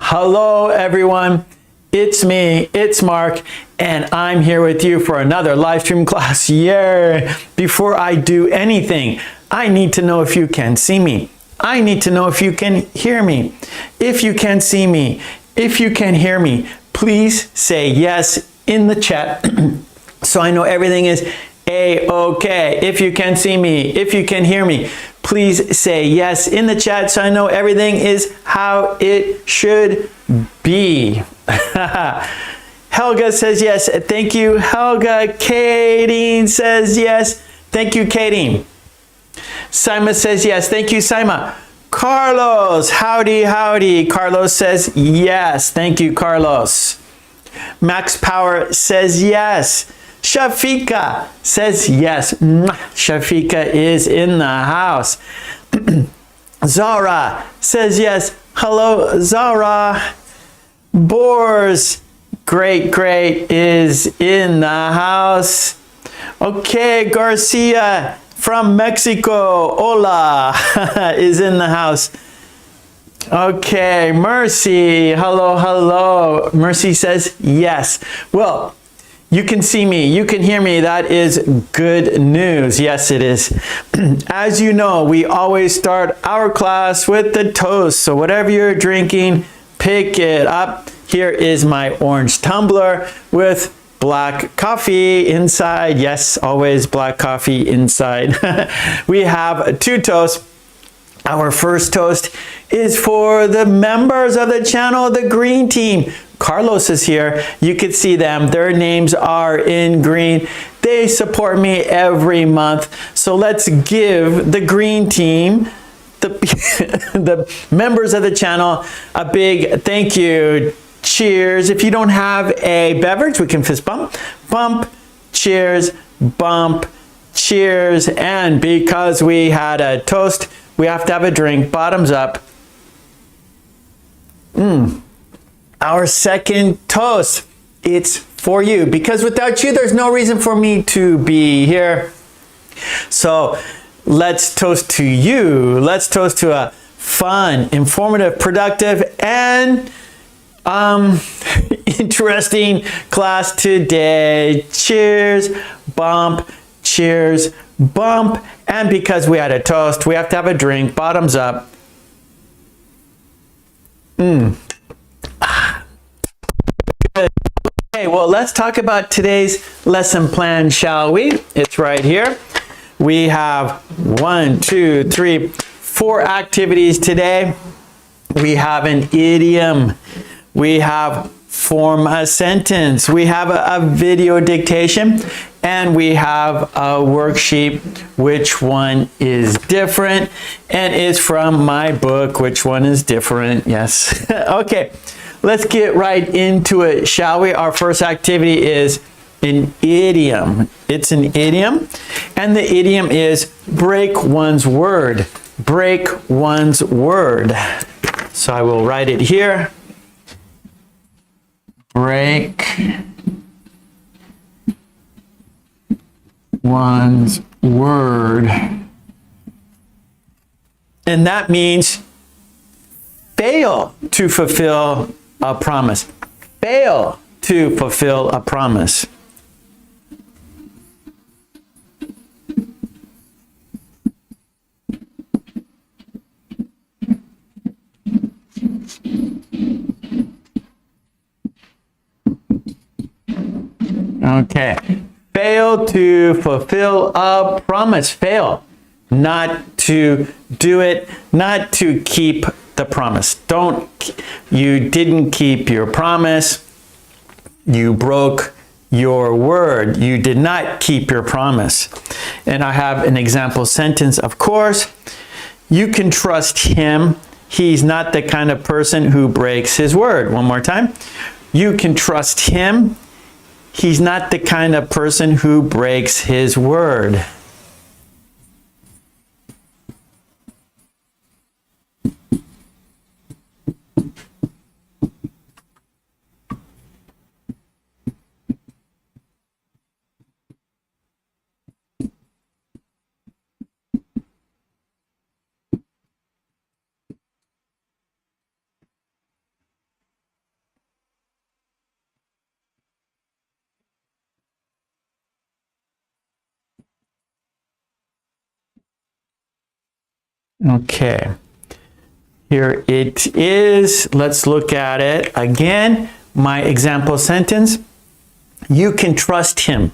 Hello, everyone. It's me, it's Mark, and I'm here with you for another live stream class. Yay! Before I do anything, I need to know if you can see me. I need to know if you can hear me. If you can see me, if you can hear me, please say yes in the chat so I know everything is A-okay. If you can see me, if you can hear me, please say yes in the chat so I know everything is how it should be. Helga says yes. Thank you, Helga. Kadeen says yes. Thank you, Kadeen. Sima says yes. Thank you, Sima. Carlos, howdy, howdy. Carlos says yes. Thank you, Carlos. Max Power says yes. Shafika says yes. Shafika is in the house. Zara says yes. Hello, Zara. Bors, great, is in the house. Okay, Garcia from Mexico, hola, is in the house. Okay, Mercy, hello. Mercy says yes. Well, you can see me, you can hear me. That is good news. Yes, it is. As you know, we always start our class with the toast. So whatever you're drinking, pick it up. Here is my orange tumbler with black coffee inside. Yes, always black coffee inside. We have two toasts. Our first toast is for the members of the channel, the green team. Carlos is here. You can see them. Their names are in green. They support me every month. So let's give the green team, the members of the channel, a big thank you. Cheers. If you don't have a beverage, we can fist bump. Bump, cheers, bump, cheers. And because we had a toast, we have to have a drink. Bottoms up. Our second toast, it's for you. Because without you, there's no reason for me to be here. So let's toast to you. Let's toast to a fun, informative, productive, and interesting class today. Cheers, bump, cheers, bump. And because we had a toast, we have to have a drink. Bottoms up. Okay, well, let's talk about today's lesson plan, shall we? It's right here. We have 4 activities today. We have an idiom. We have form a sentence. We have a video dictation. And we have a worksheet. Which one is different? And is from my book. Which one is different? Yes. Okay. Let's get right into it, shall we? Our first activity is an idiom. It's an idiom, and the idiom is break one's word. Break one's word. So I will write it here. Break one's word. And that means fail to fulfill a promise. Fail to fulfill a promise. Okay. Fail to fulfill a promise. Fail. Not to do it. Not to keep the promise. You didn't keep your promise. You broke your word. You did not keep your promise. And I have an example sentence, of course. You can trust him. He's not the kind of person who breaks his word. One more time. You can trust him. He's not the kind of person who breaks his word. Okay. Here it is. Let's look at it again. My example sentence. You can trust him.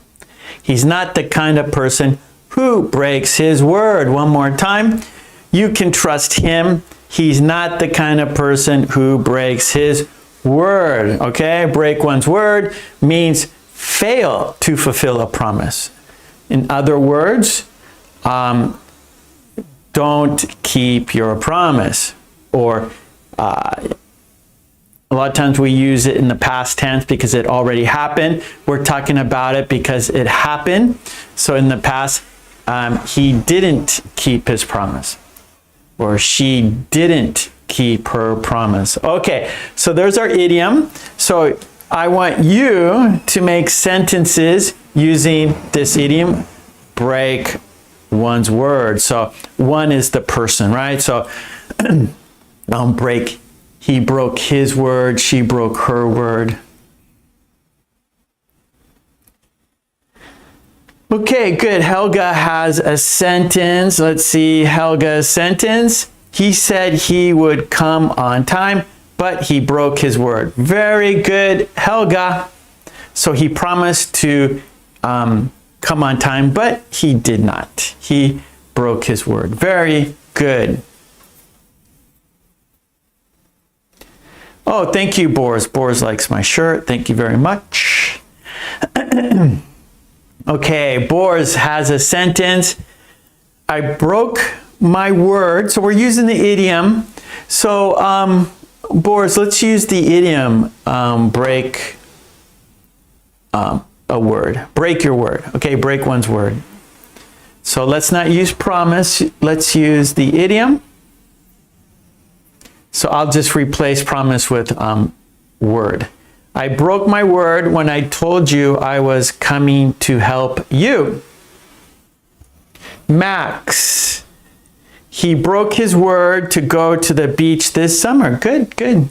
He's not the kind of person who breaks his word. One more time. You can trust him. He's not the kind of person who breaks his word. Okay? Break one's word means fail to fulfill a promise. In other words, don't keep your promise. Or a lot of times we use it in the past tense because it already happened. We're talking about it because it happened. So in the past, he didn't keep his promise. Or she didn't keep her promise. Okay, so there's our idiom. So I want you to make sentences using this idiom, break one's word. So one is the person, right? So break, he broke his word, she broke her word. Okay, good. Helga has a sentence. Let's see Helga's sentence. He said he would come on time, but he broke his word. Very good, Helga. So he promised to come on time, but he did not. He broke his word. Very good. Oh, thank you, Boris. Boris likes my shirt. Thank you very much. Okay, Boris has a sentence. I broke my word. So we're using the idiom. So, Boris, let's use the idiom, break a word. Break your word. Okay, break one's word. So let's not use promise. Let's use the idiom. So I'll just replace promise with word. I broke my word when I told you I was coming to help you. Max, he broke his word to go to the beach this summer. Good, good.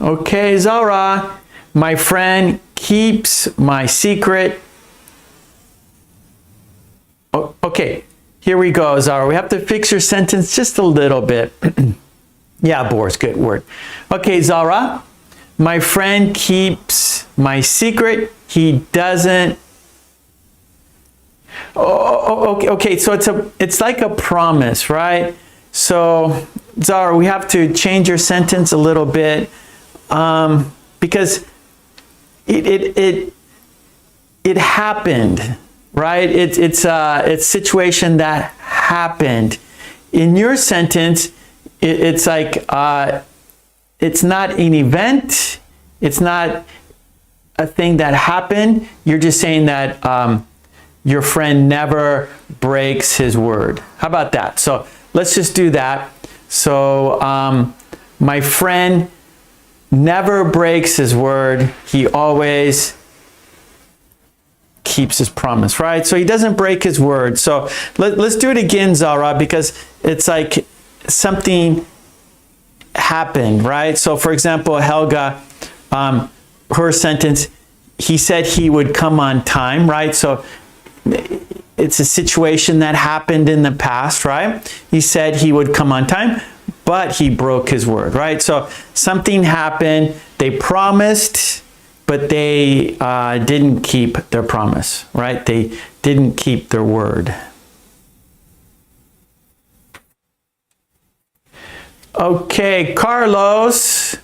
Okay, Zara, my friend keeps my secret. Oh, okay. Here we go, Zara. We have to fix your sentence just a little bit. Yeah, Boris, good word. Okay, Zara, my friend keeps my secret. He doesn't. Okay. So it's like a promise, right? So, Zara, we have to change your sentence a little bit because it happened. Right? It's a situation that happened. In your sentence, it's like it's not an event. It's not a thing that happened. You're just saying that your friend never breaks his word. How about that? So let's just do that. So my friend never breaks his word. He always keeps his promise, right? So he doesn't break his word. So let's do it again, Zara, because it's like something happened, right? So for example, Helga, her sentence, he said he would come on time, right? So it's a situation that happened in the past, right? He said he would come on time, but he broke his word, right? So something happened, they promised, but they didn't keep their promise, right? They didn't keep their word. Okay, Carlos,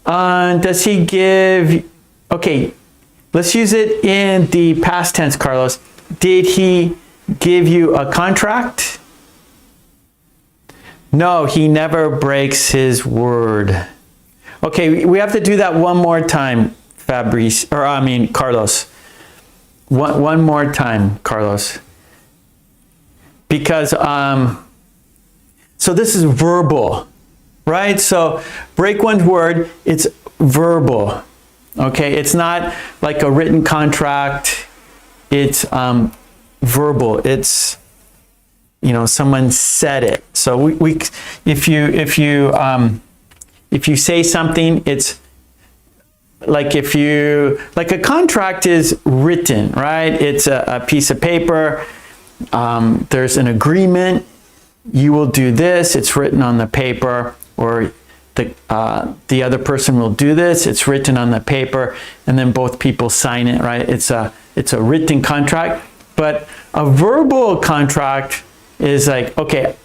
does he give, okay, let's use it in the past tense, Carlos. Did he give you a contract? No, he never breaks his word. Okay, we have to do that one more time, Fabrice, or I mean, Carlos. One more time, Carlos. Because, so this is verbal, right? So break one's word, it's verbal, okay? It's not like a written contract. It's verbal. It's, you know, someone said it. So if you say something, it's like like a contract is written, right? It's a piece of paper there's an agreement. You will do this, it's written on the paper, or the other person will do this, it's written on the paper, and then both people sign it, right? It's a written contract. But a verbal contract is like, okay,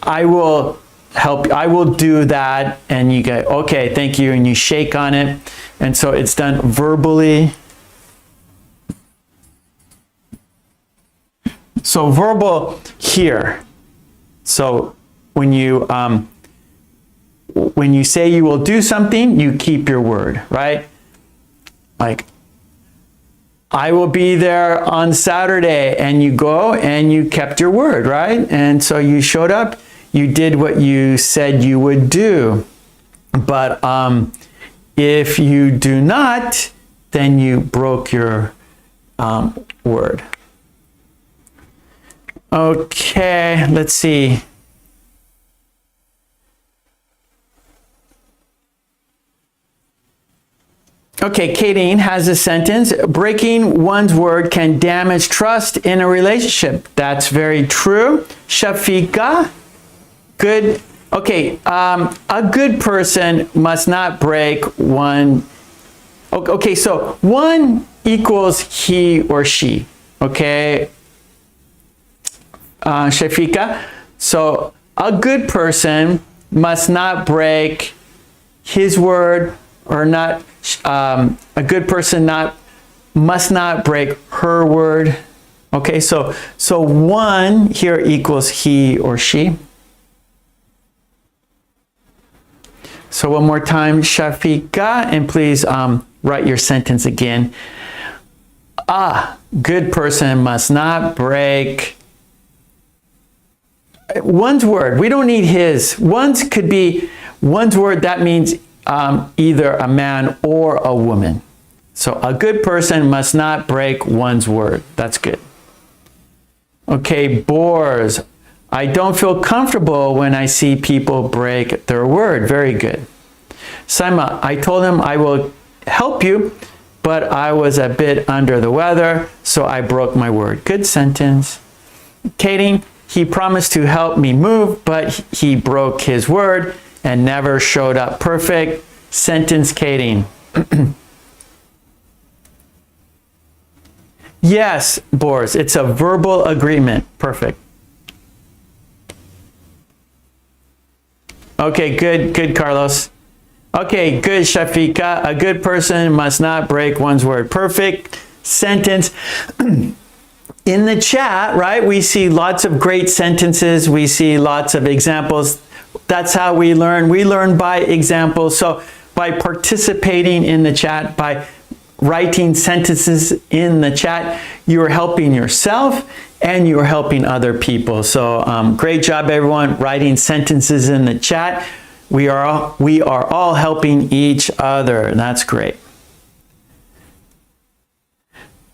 I will help, I will do that, and you go, okay, thank you, and you shake on it, and so it's done verbally. So verbal here. So when you say you will do something, you keep your word, right? Like, I will be there on Saturday, and you go and you kept your word, right? And so you showed up, you did what you said you would do. But if you do not, then you broke your word. Okay, let's see. Okay, Kadeen has a sentence. Breaking one's word can damage trust in a relationship. That's very true. Shafika, good. Okay, a good person must not break one. Okay, so one equals he or she. Okay, Shafika. So a good person must not break his word, or not. A good person must not break her word. Okay, so one here equals he or she. So one more time, Shafika, and please write your sentence again. A good person must not break one's word. We don't need his. One's could be one's word. That means either a man or a woman. So a good person must not break one's word. That's good. Okay, Boers. I don't feel comfortable when I see people break their word. Very good. Saima, I told him I will help you, but I was a bit under the weather, so I broke my word. Good sentence. Katie, he promised to help me move, but he broke his word and never showed up. Perfect sentence, Katie. Yes, Boris, it's a verbal agreement. Perfect. Okay, good, Carlos. Okay, good, Shafika. A good person must not break one's word. Perfect sentence. In the chat, right, we see lots of great sentences. We see lots of examples. That's how we learn. We learn by example. So by participating in the chat, by writing sentences in the chat, you are helping yourself and you are helping other people. So great job, everyone, writing sentences in the chat. We are all helping each other. That's great.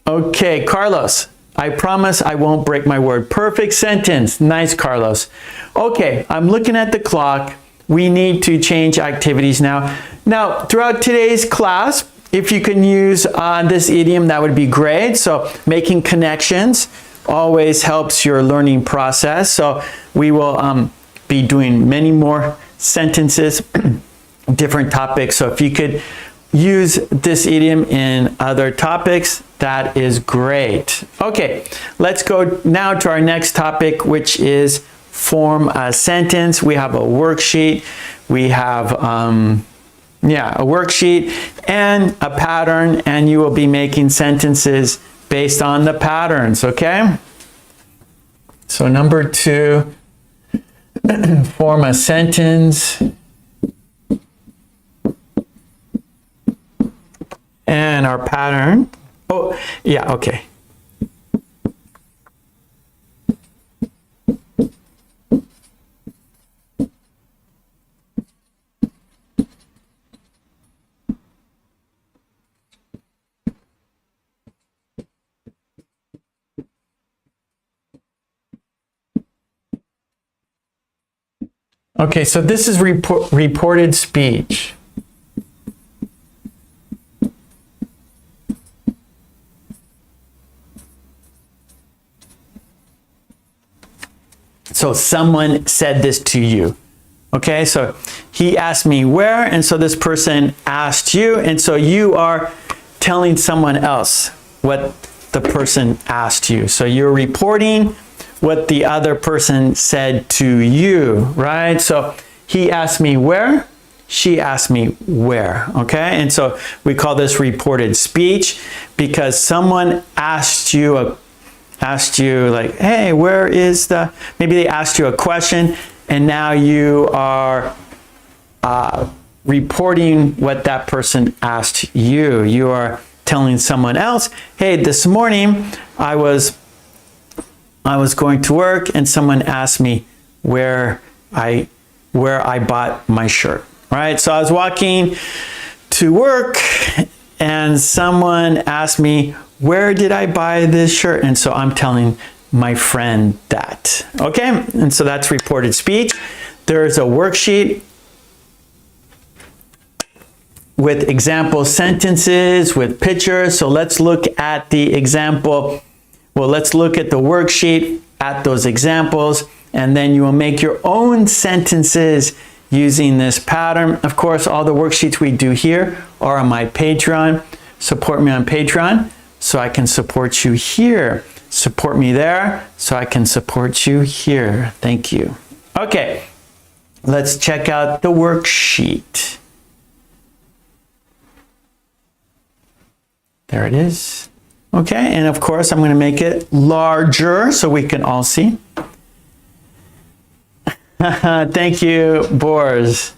Okay, Carlos. I promise I won't break my word. Perfect sentence. Nice, Carlos. Okay, I'm looking at the clock. We need to change activities now. Now, throughout today's class, if you can use this idiom, that would be great. So making connections always helps your learning process. So we will be doing many more sentences, different topics. So if you could use this idiom in other topics, that is great. Okay, let's go now to our next topic, which is form a sentence. We have a worksheet. We have a worksheet and a pattern, and you will be making sentences based on the patterns, okay? So number 2, form a sentence. And our pattern. Oh, yeah, okay. Okay, so this is reported speech. So someone said this to you. Okay, so he asked me where, and so this person asked you, and so you are telling someone else what the person asked you. So you're reporting what the other person said to you, right? So he asked me where, she asked me where, okay? And so we call this reported speech because someone asked you like, hey, where is the, maybe they asked you a question and now you are reporting what that person asked you. You are telling someone else, hey, this morning I was going to work and someone asked me where I bought my shirt, right? So I was walking to work and someone asked me, where did I buy this shirt? And so I'm telling my friend that, okay? And so that's reported speech. There's a worksheet with example sentences, with pictures. So let's look at the example. Well, let's look at the worksheet, at those examples, and then you will make your own sentences using this pattern. Of course, all the worksheets we do here are on my Patreon. Support me on Patreon so I can support you here. Support me there so I can support you here. Thank you. Okay, let's check out the worksheet. There it is. Okay, and of course I'm going to make it larger so we can all see. Thank you, Boris.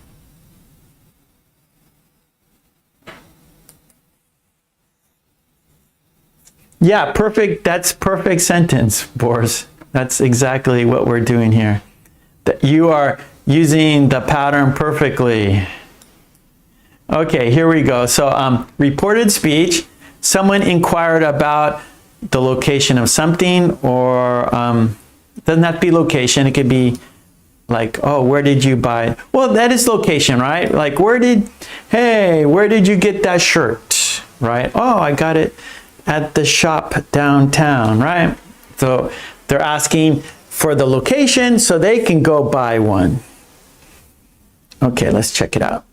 Yeah, perfect. That's perfect sentence, Boris. That's exactly what we're doing here. That you are using the pattern perfectly. Okay, here we go. So reported speech. Someone inquired about the location of something, or doesn't have to be location. It could be like, oh, where did you buy it? Well, that is location, right? Like, where did you get that shirt, right? Oh, I got it at the shop downtown, right? So they're asking for the location so they can go buy one. Okay, let's check it out.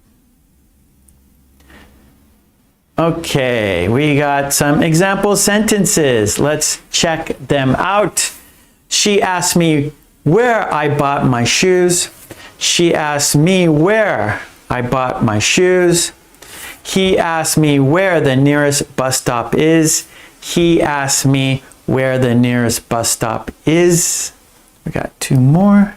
Okay, we got some example sentences. Let's check them out. She asked me where I bought my shoes. She asked me where I bought my shoes. He asked me where the nearest bus stop is. He asked me where the nearest bus stop is. We got two more.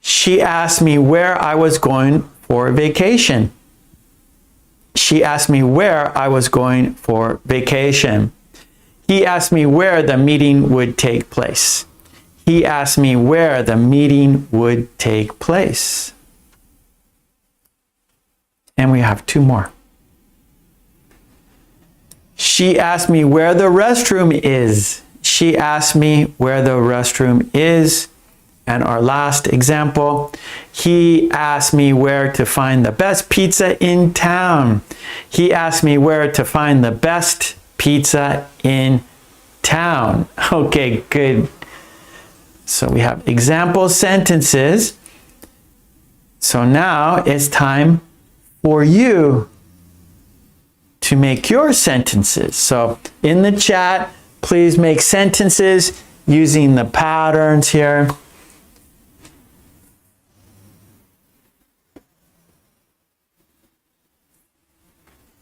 She asked me where I was going for vacation. She asked me where I was going for vacation. He asked me where the meeting would take place. He asked me where the meeting would take place. And we have two more. She asked me where the restroom is. She asked me where the restroom is. And our last example, he asked me where to find the best pizza in town. He asked me where to find the best pizza in town. Okay, good. So we have example sentences. So now it's time for you to make your sentences. So in the chat, please make sentences using the patterns here.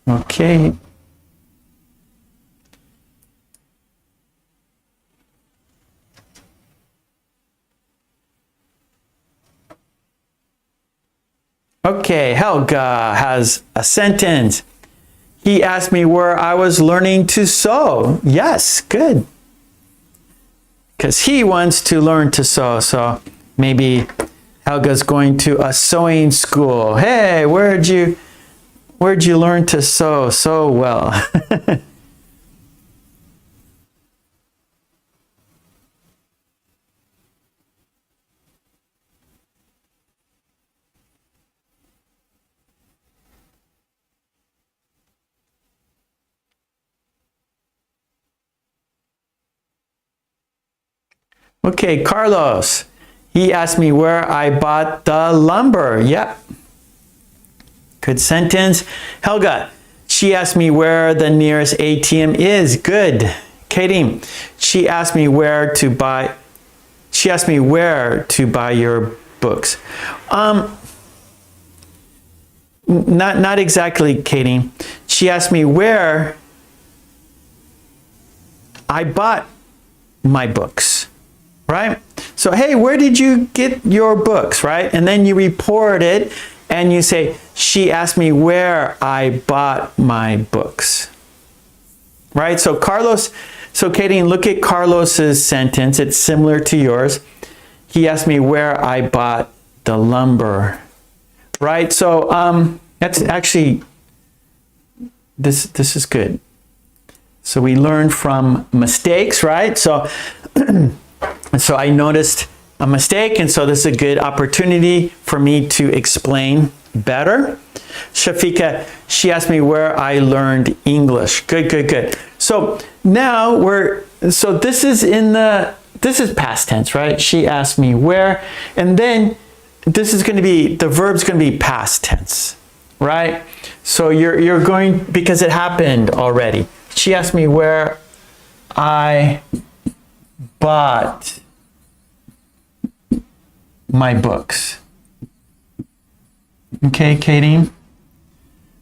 Okay. Okay, Helga has a sentence. He asked me where I was learning to sew. Yes, good. Because he wants to learn to sew. So maybe Helga's going to a sewing school. Hey, where'd you learn to sew so well? Okay, Carlos. He asked me where I bought the lumber. Yep. Good sentence. Helga. She asked me where the nearest ATM is. Good. Katie. She asked me where to buy your books. Not exactly, Katie. She asked me where I bought my books, right? So, hey, where did you get your books, right? And then you report it and you say, she asked me where I bought my books, right? So Katie, look at Carlos's sentence. It's similar to yours. He asked me where I bought the lumber, right? So that's actually, this is good. So we learn from mistakes, right? So I noticed a mistake, and so this is a good opportunity for me to explain better. Shafika, she asked me where I learned English. Good. So now this is past tense, right? She asked me where, and then this is going to be, the verb's going to be past tense, right? So you're going, because it happened already. She asked me where I bought my books. Okay, Katie?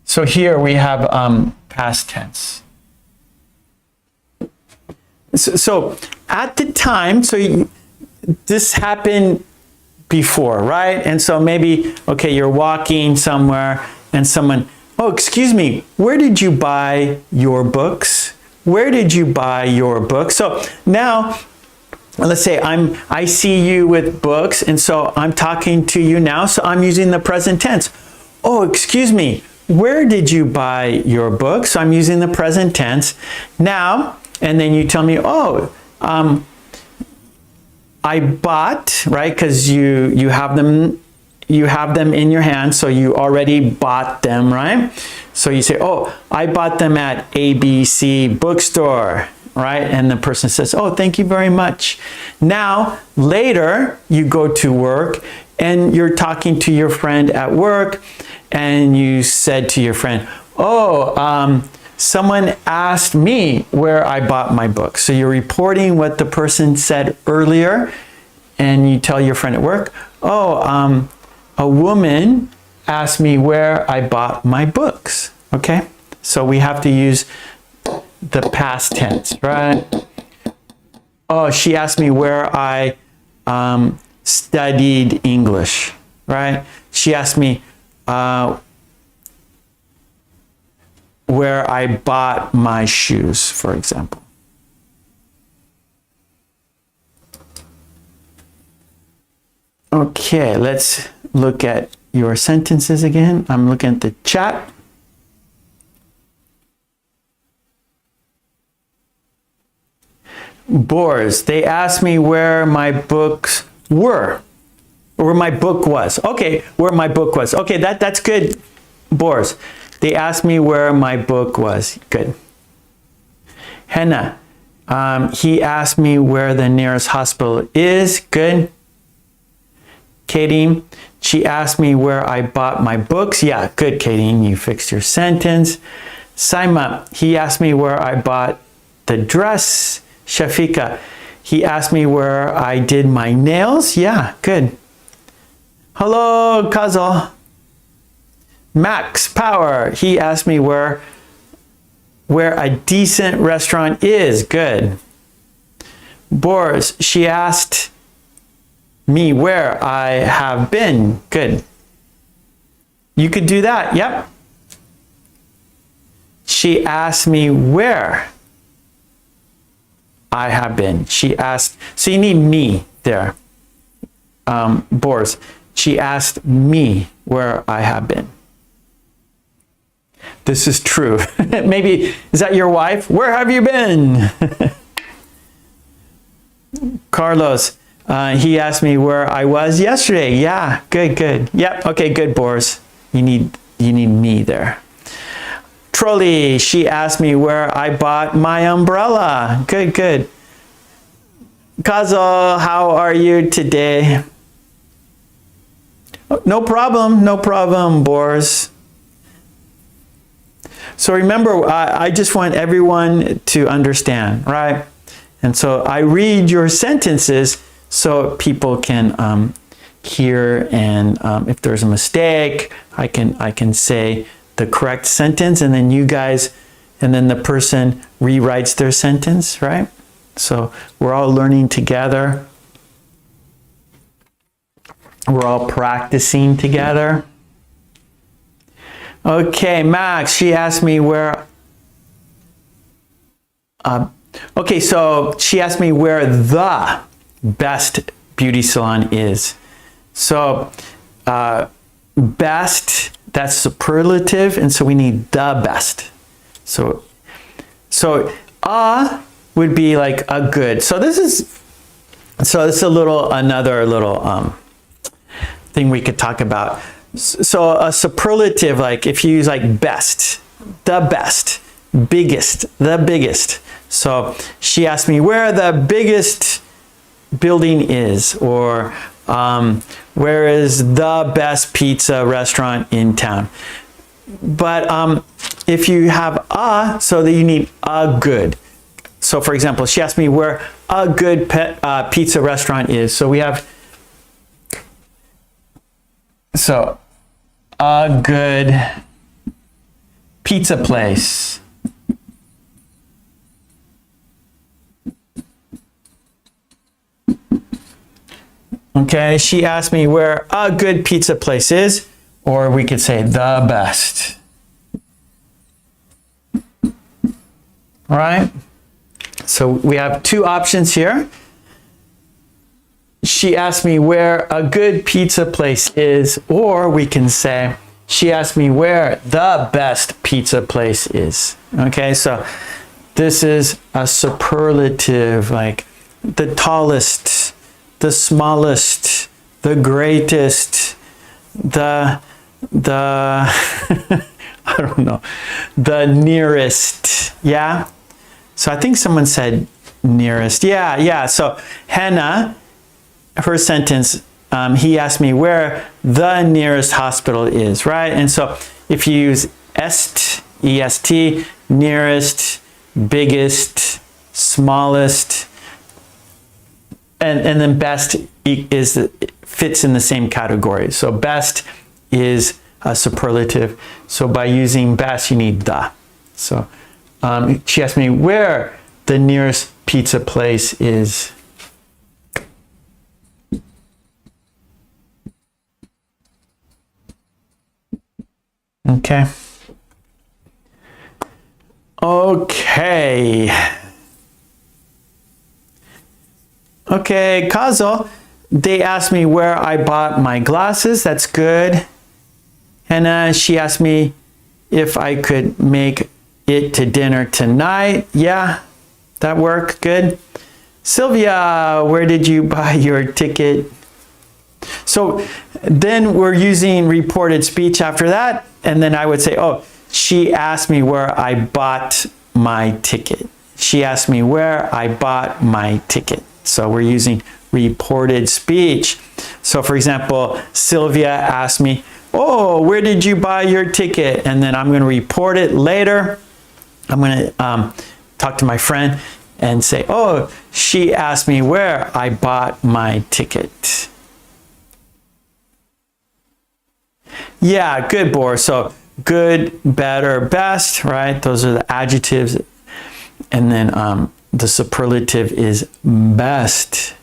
So here we have past tense. So at the time, this happened before, right? And so maybe, okay, you're walking somewhere and someone, oh, excuse me, where did you buy your books? Where did you buy your books? So now, let's say I see you with books, and so I'm talking to you now, so I'm using the present tense. Oh, excuse me, where did you buy your books? So I'm using the present tense. Now, and then you tell me, oh, I bought, right? Because you have them in your hand, so you already bought them, right? So you say, oh, I bought them at ABC bookstore, right? And the person says, oh, thank you very much. Now, later, you go to work and you're talking to your friend at work, and you said to your friend, oh, someone asked me where I bought my books. So you're reporting what the person said earlier, and you tell your friend at work, oh, a woman asked me where I bought my books. Okay? So we have to use the past tense, right? Oh, she asked me where I studied English, right? She asked me where I bought my shoes, for example. Okay, let's look at your sentences again. I'm looking at the chat. Boars, they asked me where my books were, or where my book was. Okay, where my book was. Okay, that's good, Boars. They asked me where my book was. Good. Henna, he asked me where the nearest hospital is. Good. Katie, she asked me where I bought my books. Yeah, good, Katie. You fixed your sentence. Saima, he asked me where I bought the dress. Shafika, he asked me where I did my nails. Yeah, good. Hello, Kazal. Max Power, he asked me where a decent restaurant is. Good. Boris, she asked me where I have been. Good. You could do that. Yep. She asked me where I have been. She asked, so you need me there. Boris, she asked me where I have been. This is true. Maybe, is that your wife? Where have you been? Carlos, he asked me where I was yesterday. Yeah, good. Yep, okay, good, Boris. You need me there. Trolley, she asked me where I bought my umbrella. Good. Kazo, how are you today? No problem, Boris. So remember, I just want everyone to understand, right? And so I read your sentences so people can hear, and if there's a mistake, I can say the correct sentence, and then you guys, and then the person rewrites their sentence, right? So we're all learning together. We're all practicing together. Okay, Max, she asked me where, okay, so she asked me where the best beauty salon is. So, best, that's superlative, and so we need the best. So would be like a good. So this is another little thing we could talk about. So a superlative, like if you use like best, the best, biggest, the biggest. So she asked me where the biggest building is, or where is the best pizza restaurant in town. But if you have a, so that you need a good. So for example, she asked me where a good pizza restaurant is. So we have, so a good pizza place. Okay, she asked me where a good pizza place is, or we could say the best. All right, so we have two options here. She asked me where a good pizza place is, or we can say, she asked me where the best pizza place is. Okay, so this is a superlative, like the tallest, the smallest, the greatest, the I don't know, the nearest, yeah? So I think someone said nearest, yeah. So Hannah, her sentence, he asked me where the nearest hospital is, right? And so if you use est, est, nearest, biggest, smallest, and then best fits in the same category. So best is a superlative. So by using best, you need the. So she asked me where the nearest pizza place is. Okay. Okay, Kazo, they asked me where I bought my glasses. That's good. And she asked me if I could make it to dinner tonight. Yeah, that worked. Good. Sylvia, where did you buy your ticket? So then we're using reported speech after that. And then I would say, oh, she asked me where I bought my ticket. She asked me where I bought my ticket. So we're using reported speech. So for example, Sylvia asked me, oh, where did you buy your ticket? And then I'm going to report it later. I'm going to talk to my friend and say, oh, she asked me where I bought my ticket. Yeah, good, Boris. So good, better, best, right? Those are the adjectives. And then the superlative is best.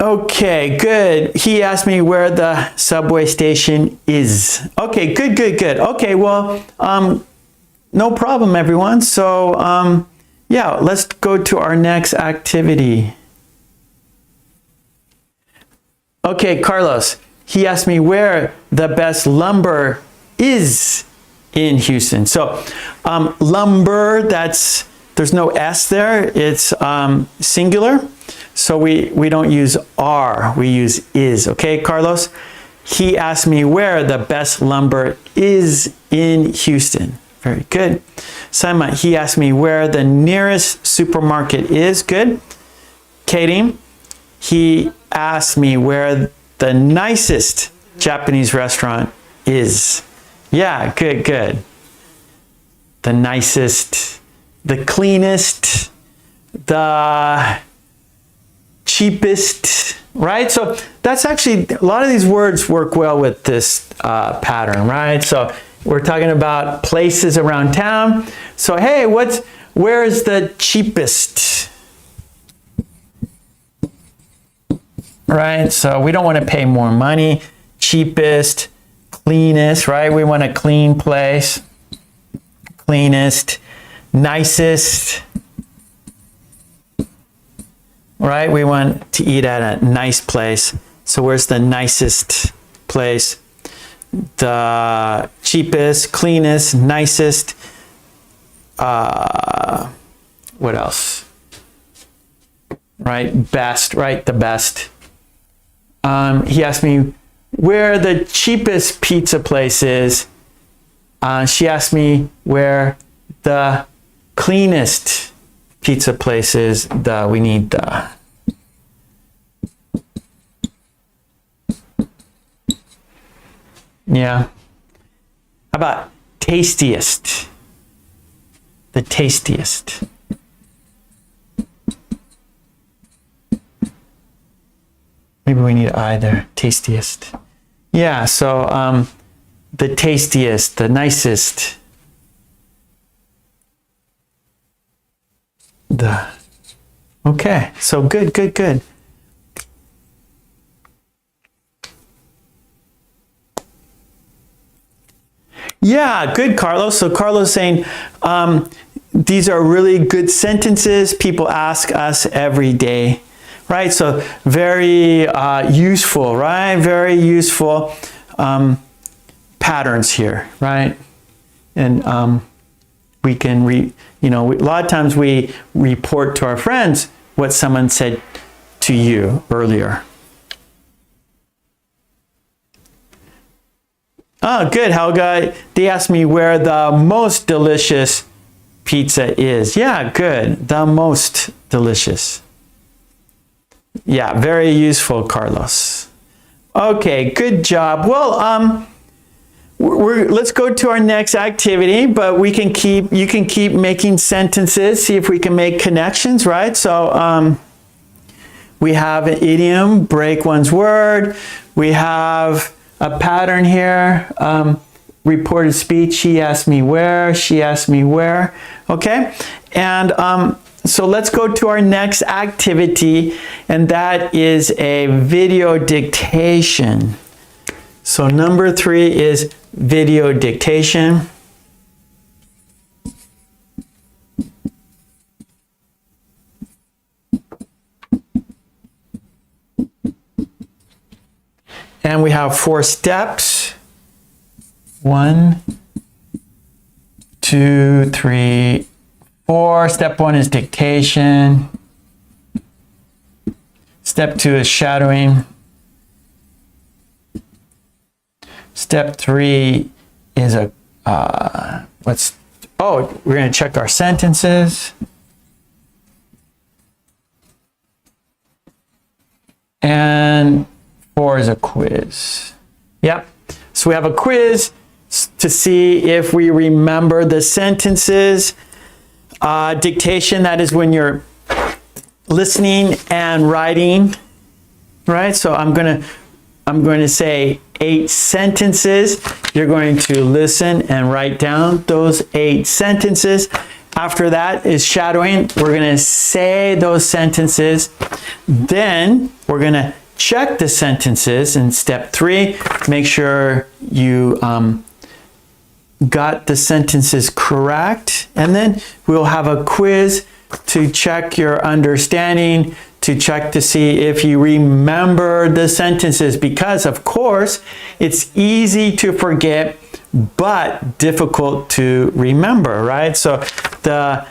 Okay, good. He asked me where the subway station is. Okay, good. Okay, well, no problem, everyone. So, yeah, let's go to our next activity. Okay, Carlos, he asked me where the best lumber is in Houston. So, lumber, there's no S there. It's singular. So we don't use are, we use is. Okay, Carlos? He asked me where the best lumber is in Houston. Very good. Simon, he asked me where the nearest supermarket is. Good. Katie, he asked me where the nicest Japanese restaurant is. Yeah, good, good. The nicest, the cleanest, the cheapest, right? So that's actually, a lot of these words work well with this pattern, right? So we're talking about places around town. So hey, where is the cheapest? Right? So we don't want to pay more money. Cheapest, cleanest, right? We want a clean place. Cleanest, nicest, right? We want to eat at a nice place. So where's the nicest place? The cheapest, cleanest, nicest. What else? Right? Best, right? The best. He asked me where the cheapest pizza place is. She asked me where the cleanest pizza place is. We need the. Yeah. How about tastiest? The tastiest. Maybe we need either. Tastiest. Yeah, so the tastiest, the nicest. Okay, so good, good, good. Yeah, good, Carlos. So Carlos saying, these are really good sentences people ask us every day, right? So very useful, right? Very useful patterns here, right? And we can a lot of times we report to our friends what someone said to you earlier. Oh, good, Helga. They asked me where the most delicious pizza is. Yeah, good. The most delicious. Yeah, very useful, Carlos. Okay, good job. Well, let's go to our next activity, but you can keep making sentences, see if we can make connections, right? So we have an idiom, break one's word. We have a pattern here, reported speech. He asked me where, she asked me where. Okay, and so let's go to our next activity, and that is a video dictation. So number 3 is video dictation. And we have 4 steps. 1, 2, 3, 4. Step 1 is dictation. Step 2 is shadowing. Step 3 is we're going to check our sentences. And 4 is a quiz. Yep. So we have a quiz to see if we remember the sentences. Dictation, that is when you're listening and writing, right? So I'm going to say 8 sentences. You're going to listen and write down those 8 sentences. After that is shadowing. We're going to say those sentences. Then we're going to check the sentences in step 3. Make sure you got the sentences correct. And then we'll have a quiz to check your understanding, to check to see if you remember the sentences, because of course it's easy to forget but difficult to remember, right? So the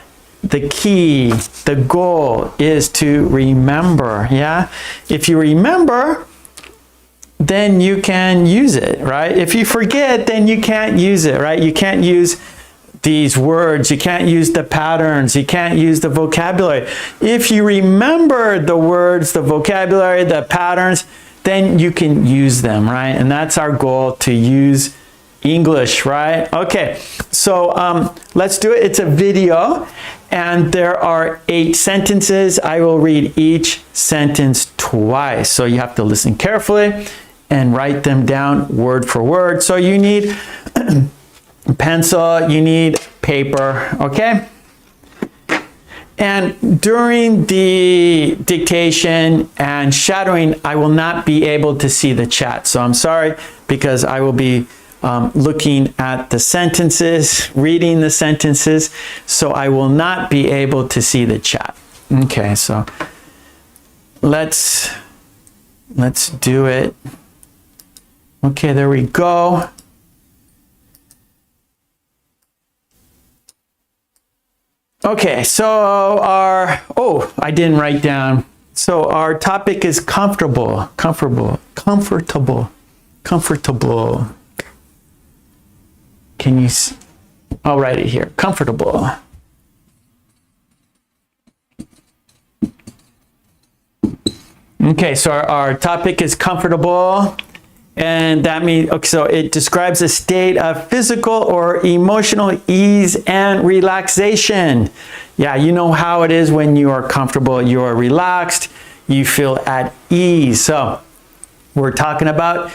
key, the goal is to remember. Yeah, if you remember, then you can use it, right? If you forget, then you can't use it, right? You can't use these words. You can't use the patterns. You can't use the vocabulary. If you remember the words, the vocabulary, the patterns, then you can use them, right? And that's our goal, to use English, right? Okay, so let's do it. It's a video, and there are 8 sentences. I will read each sentence twice, so you have to listen carefully and write them down word for word. So you need pencil, you need paper, okay? And during the dictation and shadowing, I will not be able to see the chat. So I'm sorry, because I will be looking at the sentences, reading the sentences, so I will not be able to see the chat. Okay, so let's do it. Okay, there we go. Okay, so I didn't write down. So our topic is comfortable. Can you, I'll write it here, comfortable. Okay, so our topic is comfortable. And that means, okay, so it describes a state of physical or emotional ease and relaxation. Yeah, you know how it is when you are comfortable, you are relaxed, you feel at ease. So we're talking about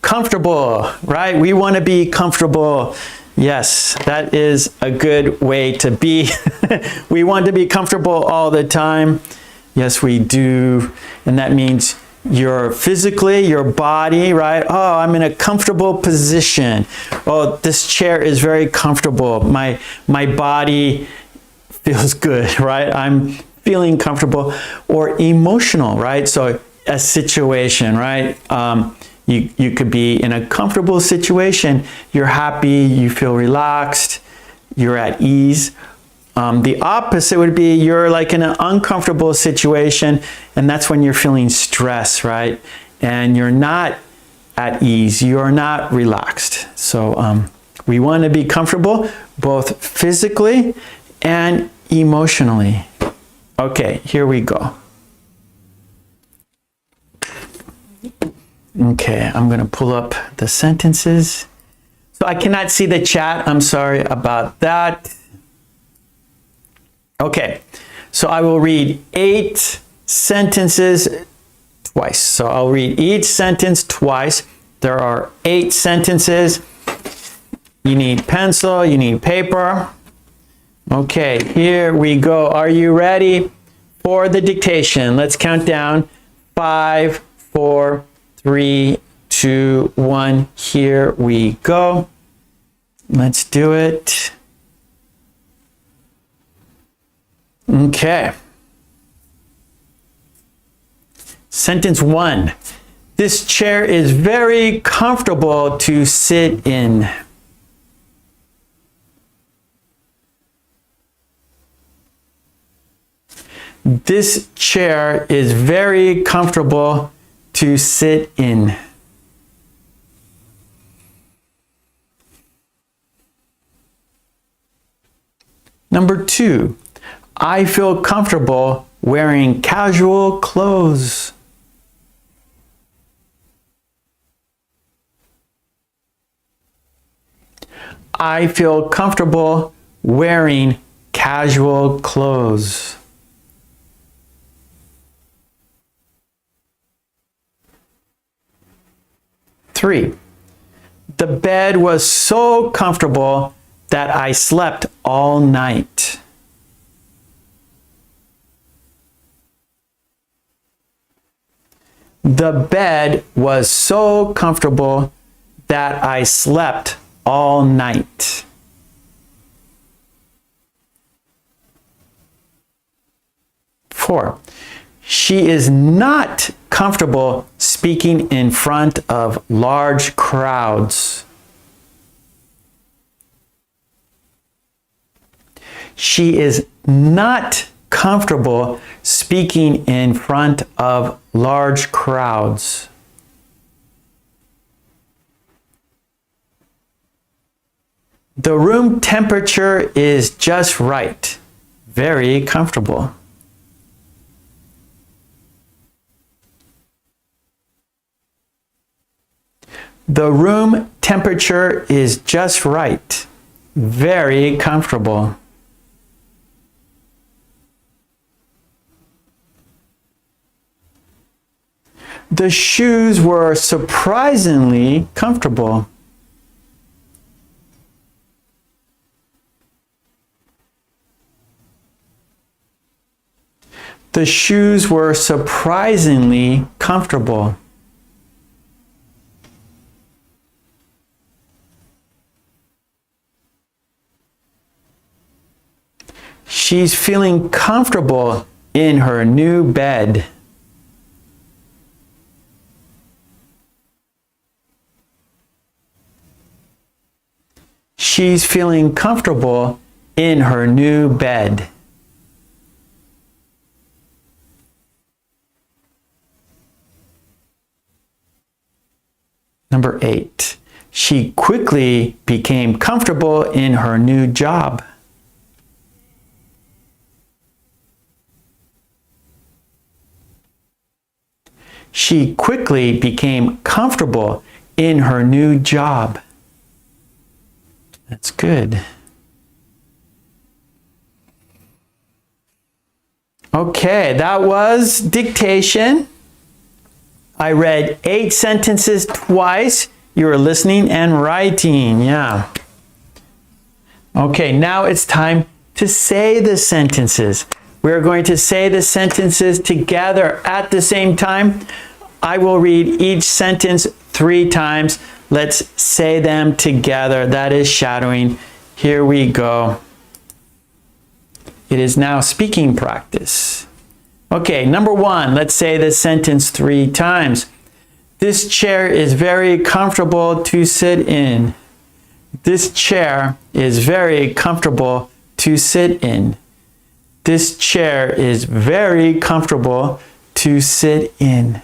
comfortable, right? We want to be comfortable. Yes, that is a good way to be. We want to be comfortable all the time. Yes, we do. And that means you're physically, your body, right? Oh, I'm in a comfortable position. Oh, this chair is very comfortable. My body feels good, right? I'm feeling comfortable. Or emotional, right? So a situation, right? You could be in a comfortable situation. You're happy, you feel relaxed, you're at ease. The opposite would be you're like in an uncomfortable situation, and that's when you're feeling stress, right? And you're not at ease, you're not relaxed. So we want to be comfortable both physically and emotionally. Okay, here we go. Okay, I'm going to pull up the sentences. So I cannot see the chat. I'm sorry about that. Okay, so I will read 8 sentences twice. So I'll read each sentence twice. There are 8 sentences. You need pencil, you need paper. Okay, here we go. Are you ready for the dictation? Let's count down. 5, 4, 3, 2, 1. Here we go. Let's do it. Okay. Sentence 1. This chair is very comfortable to sit in. This chair is very comfortable to sit in. Number 2. I feel comfortable wearing casual clothes. I feel comfortable wearing casual clothes. Three, the bed was so comfortable that I slept all night. The bed was so comfortable that I slept all night. Four, she is not comfortable speaking in front of large crowds. She is not comfortable speaking in front of large crowds. The room temperature is just right. Very comfortable. The room temperature is just right. Very comfortable. The shoes were surprisingly comfortable. The shoes were surprisingly comfortable. She's feeling comfortable in her new bed. She's feeling comfortable in her new bed. Number 8. She quickly became comfortable in her new job. She quickly became comfortable in her new job. That's good. Okay, that was dictation. I read 8 sentences twice. You were listening and writing. Yeah. Okay, now it's time to say the sentences. We're going to say the sentences together at the same time. I will read each sentence 3 times. Let's say them together. That is shadowing. Here we go. It is now speaking practice. Okay, number 1, let's say the sentence 3 times. This chair is very comfortable to sit in. This chair is very comfortable to sit in. This chair is very comfortable to sit in.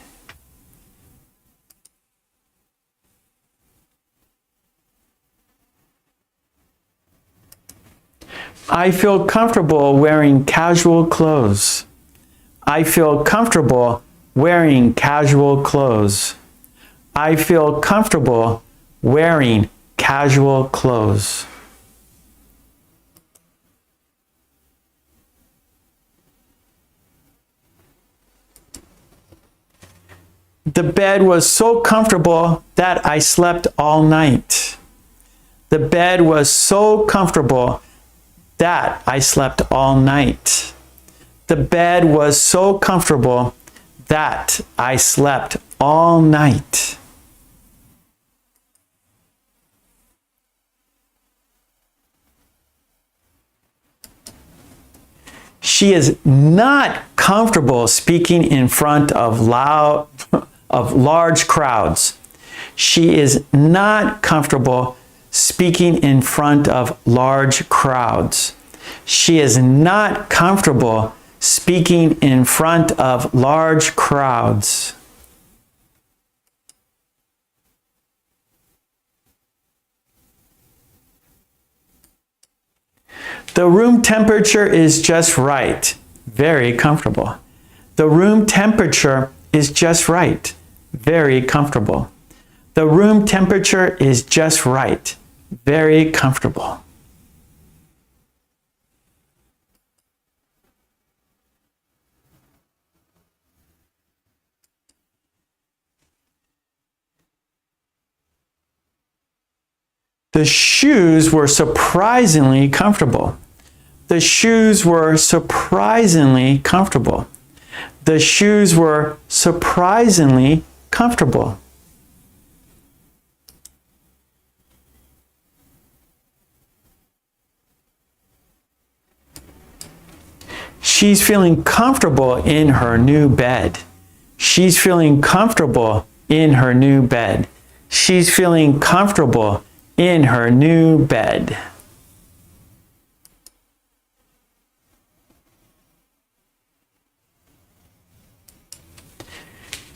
I feel comfortable wearing casual clothes. I feel comfortable wearing casual clothes. I feel comfortable wearing casual clothes. The bed was so comfortable that I slept all night. The bed was so comfortable that I slept all night. The bed was so comfortable that I slept all night. She is not comfortable speaking in front of large crowds. She is not comfortable speaking in front of large crowds. She is not comfortable speaking in front of large crowds. The room temperature is just right. Very comfortable. The room temperature is just right. Very comfortable. The room temperature is just right. Very comfortable. The shoes were surprisingly comfortable. The shoes were surprisingly comfortable. The shoes were surprisingly comfortable. She's feeling comfortable in her new bed. She's feeling comfortable in her new bed. She's feeling comfortable in her new bed.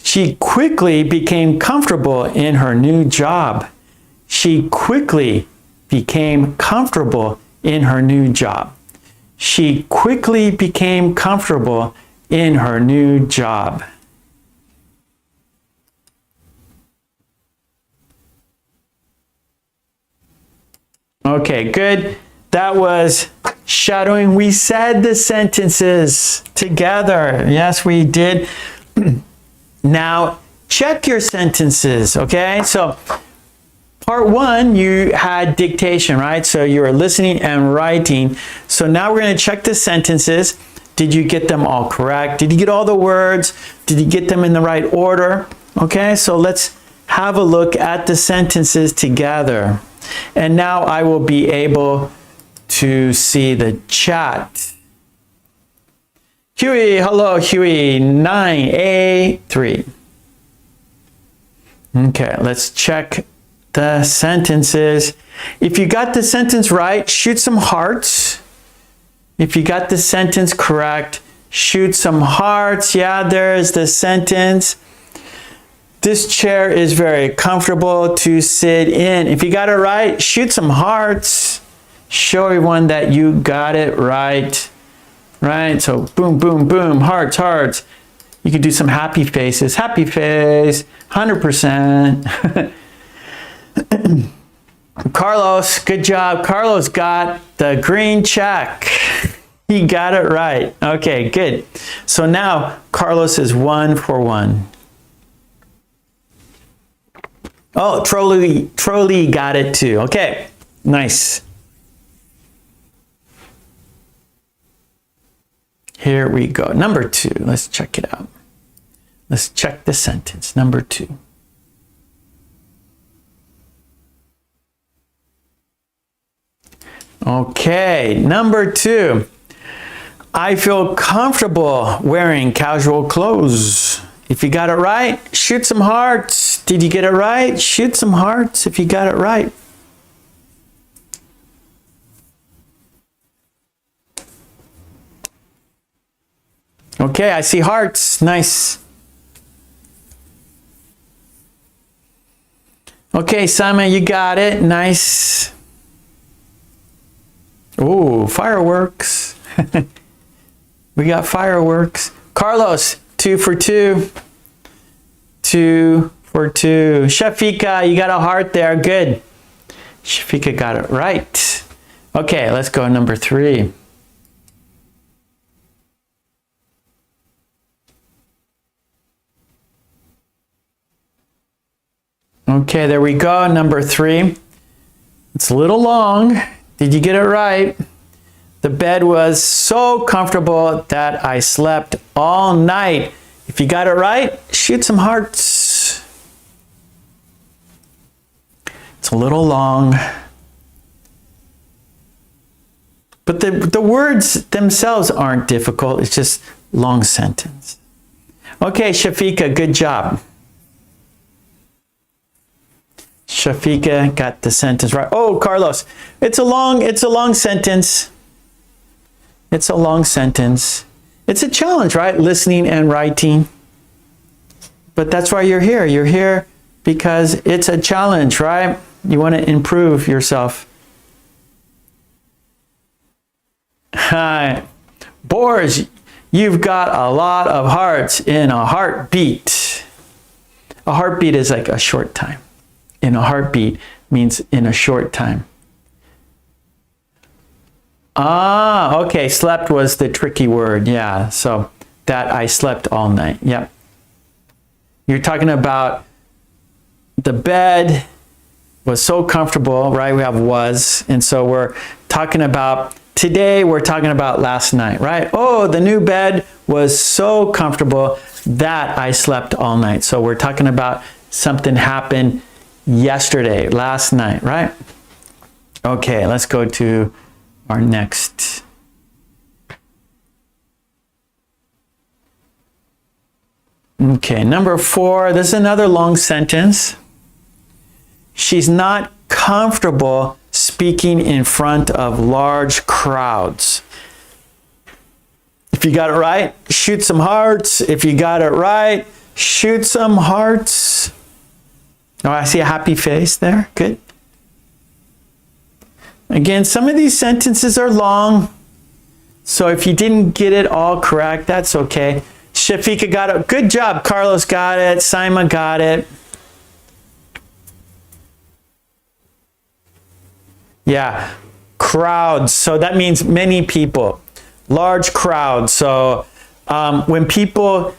She quickly became comfortable in her new job. She quickly became comfortable in her new job. She quickly became comfortable in her new job. Okay, good. That was shadowing. We said the sentences together. Yes, we did. Now, check your sentences, okay? So, part one, you had dictation, right? So you were listening and writing. So now we're going to check the sentences. Did you get them all correct? Did you get all the words? Did you get them in the right order? Okay, so let's have a look at the sentences together. And now I will be able to see the chat. Huey, hello, Huey, 9A3. Okay, let's check the sentences. If you got the sentence right, shoot some hearts. If you got the sentence correct, shoot some hearts. Yeah, there's the sentence. This chair is very comfortable to sit in. If you got it right, shoot some hearts. Show everyone that you got it right. Right? So boom, boom, boom, hearts, hearts. You can do some happy faces. Happy face, 100%. Carlos, good job. Carlos got the green check. He got it right. Okay, good. So now Carlos is 1 for 1. Oh, Trolley got it too. Okay, nice. Here we go. Number 2. Let's check it out. Let's check the sentence. Number 2. Okay, number 2. I feel comfortable wearing casual clothes. If you got it right, shoot some hearts. Did you get it right? Shoot some hearts if you got it right. Okay, I see hearts. Nice. Okay, Simon, you got it. Nice. Ooh, fireworks. We got fireworks. Carlos, 2 for 2. 2 for 2. Shafika, you got a heart there. Good. Shafika got it right. Okay, let's go number 3. Okay, there we go. Number 3. It's a little long. Did you get it right? The bed was so comfortable that I slept all night. If you got it right, shoot some hearts. It's a little long. But the words themselves aren't difficult. It's just long sentence. Okay, Shafika, good job. Shafika got the sentence right. Oh, Carlos, it's a long sentence. It's a long sentence. It's a challenge, right? Listening and writing. But that's why you're here. You're here because it's a challenge, right? You want to improve yourself. Hi. Boars, you've got a lot of hearts in a heartbeat. A heartbeat is like a short time. In a heartbeat means in a short time. Ah, okay. Slept was the tricky word. Yeah. So that I slept all night. Yep. You're talking about the bed was so comfortable, right? We have was. And so we're talking about today, we're talking about last night, right? Oh, the new bed was so comfortable that I slept all night. So we're talking about something happened yesterday, last night, right? Okay, let's go to our next. Okay, number 4, this is another long sentence. She's not comfortable speaking in front of large crowds. If you got it right, shoot some hearts. If you got it right, shoot some hearts. Oh, I see a happy face there. Good. Again, some of these sentences are long, so if you didn't get it all correct, that's okay. Shafika got it. Good job. Carlos got it. Saima got it. Yeah, crowds. So that means many people, large crowds. So when people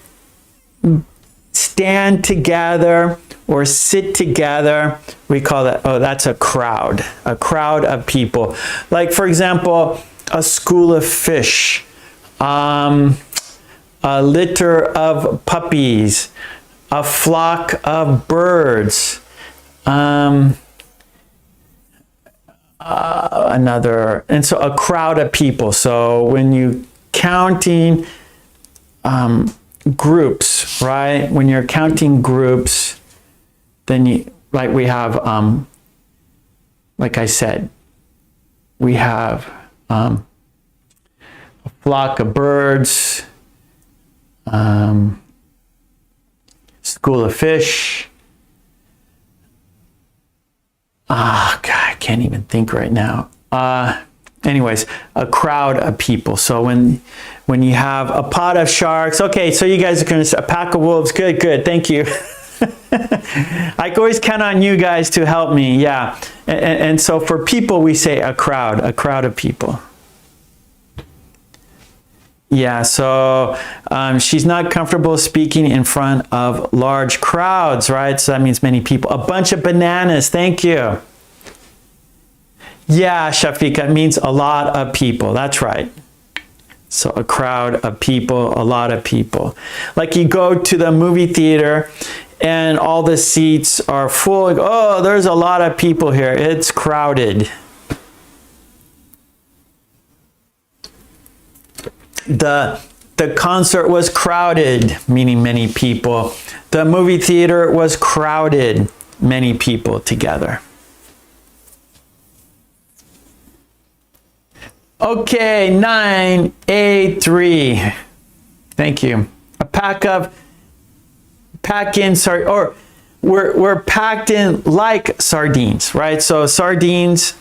stand together or sit together, we call that, oh, that's a crowd of people. Like, for example, a school of fish, a litter of puppies, a flock of birds, another, and so a crowd of people. So when you counting groups, right? When you're counting groups, then you, like we have, like I said, we have a flock of birds, school of fish. God, I can't even think right now. Anyways, a crowd of people. So when you have a pod of sharks, okay, so you guys are going to, a pack of wolves. Good, thank you. I can always count on you guys to help me, yeah. And so for people, we say a crowd of people. Yeah, so she's not comfortable speaking in front of large crowds, right? So that means many people. A bunch of bananas, thank you. Yeah, Shafika, it means a lot of people, that's right. So a crowd of people, a lot of people. Like you go to the movie theater and all the seats are full. Like, oh, there's a lot of people here. It's crowded. The concert was crowded, meaning many people. The movie theater was crowded, many people together. Okay, 9A3. Thank you. A pack in, or we're packed in like sardines, right? So sardines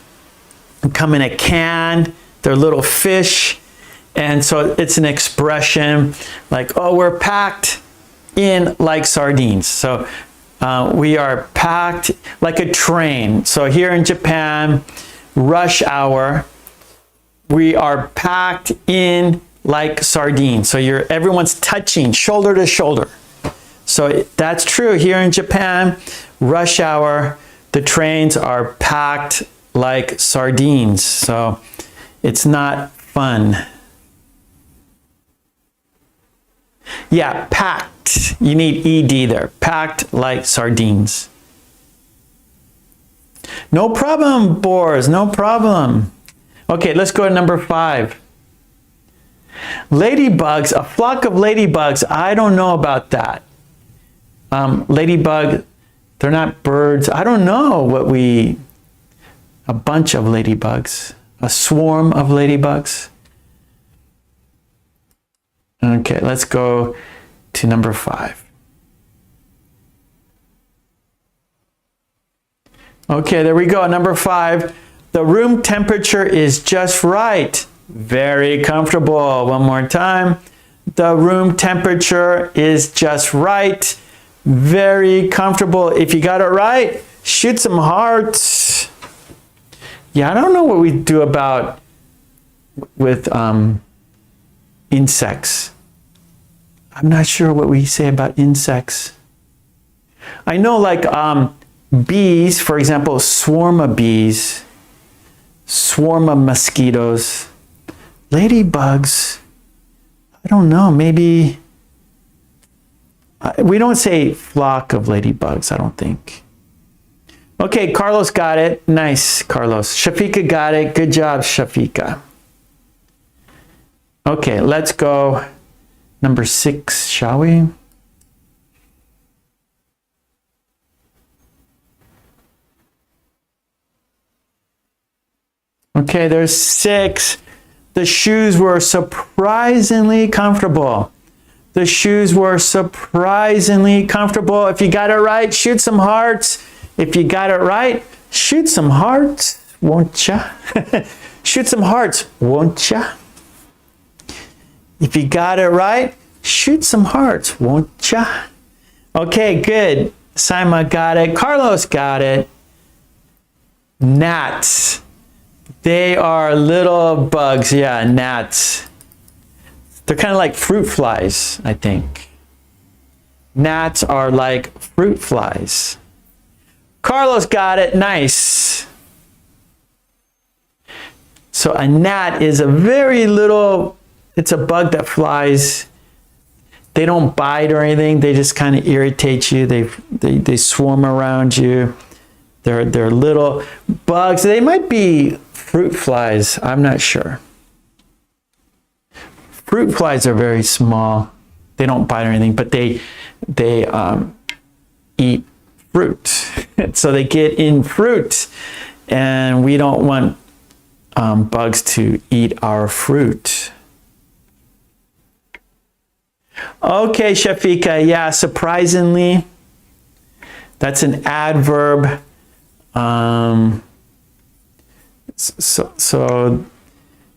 come in a can. They're little fish. And so it's an expression like, oh, we're packed in like sardines. So we are packed like a train. So here in Japan, rush hour, we are packed in like sardines. So everyone's touching shoulder to shoulder. So that's true here in Japan, rush hour, the trains are packed like sardines. So it's not fun. Yeah, packed. You need ED there. Packed like sardines. No problem, Boris. No problem. Okay, let's go to number 5. Ladybugs, a flock of ladybugs. I don't know about that. Ladybug, they're not birds. I don't know a bunch of ladybugs. A swarm of ladybugs. Okay, let's go to number 5. Okay, there we go. Number 5. The room temperature is just right. Very comfortable. One more time. The room temperature is just right. Very comfortable. If you got it right, shoot some hearts. Yeah, I don't know what we do with insects. I'm not sure what we say about insects. I know like bees, for example, swarm of bees, swarm of mosquitoes, ladybugs. I don't know, maybe we don't say flock of ladybugs, I don't think. Okay, Carlos got it. Nice, Carlos. Shafika got it. Good job, Shafika. Okay, let's go number 6, shall we? Okay, there's 6. The shoes were surprisingly comfortable. The shoes were surprisingly comfortable. If you got it right, shoot some hearts. If you got it right, shoot some hearts. won't ya? Shoot some hearts, won't ya? If you got it right, shoot some hearts, won't ya? Okay, good. Saima got it. Carlos got it. Gnats. They are little bugs. Yeah, gnats. They're kind of like fruit flies, I think. Gnats are like fruit flies. Carlos got it. Nice. So a gnat is a very little, it's a bug that flies. They don't bite or anything. They just kind of irritate you. They swarm around you. They're little bugs. They might be fruit flies. I'm not sure. Fruit flies are very small. They don't bite or anything, but they eat fruit. So they get in fruit, and we don't want bugs to eat our fruit. Okay, Shafika, yeah, surprisingly, that's an adverb. So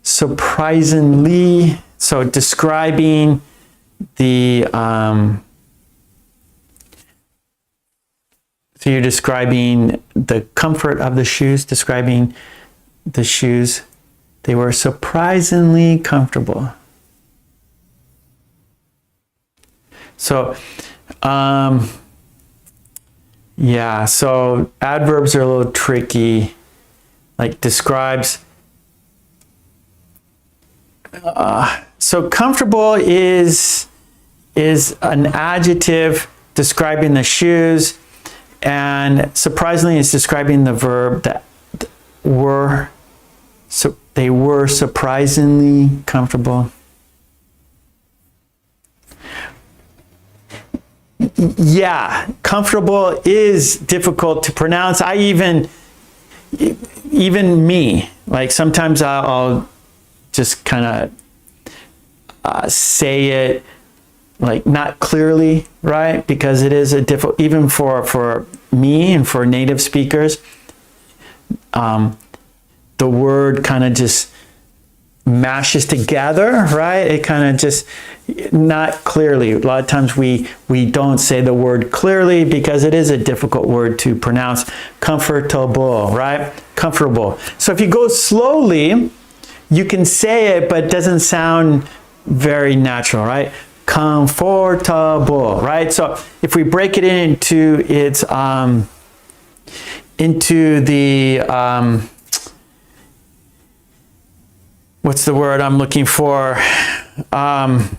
surprisingly, so describing the, so you're describing the comfort of the shoes, describing the shoes. They were surprisingly comfortable. So, yeah, so adverbs are a little tricky, like describes. So comfortable is an adjective describing the shoes, and surprisingly is describing the verb that were, so they were surprisingly comfortable. Yeah, comfortable is difficult to pronounce. Even me, like sometimes I'll just kind of say it like not clearly, right? Because it is a difficult, even for me and for native speakers, the word kind of just mashes together, right? It kind of just not clearly. A lot of times we don't say the word clearly because it is a difficult word to pronounce. Comfortable, right? Comfortable. So if you go slowly, you can say it, but it doesn't sound very natural, right? Comfortable, right? So if we break it into its into the what's the word I'm looking for? Not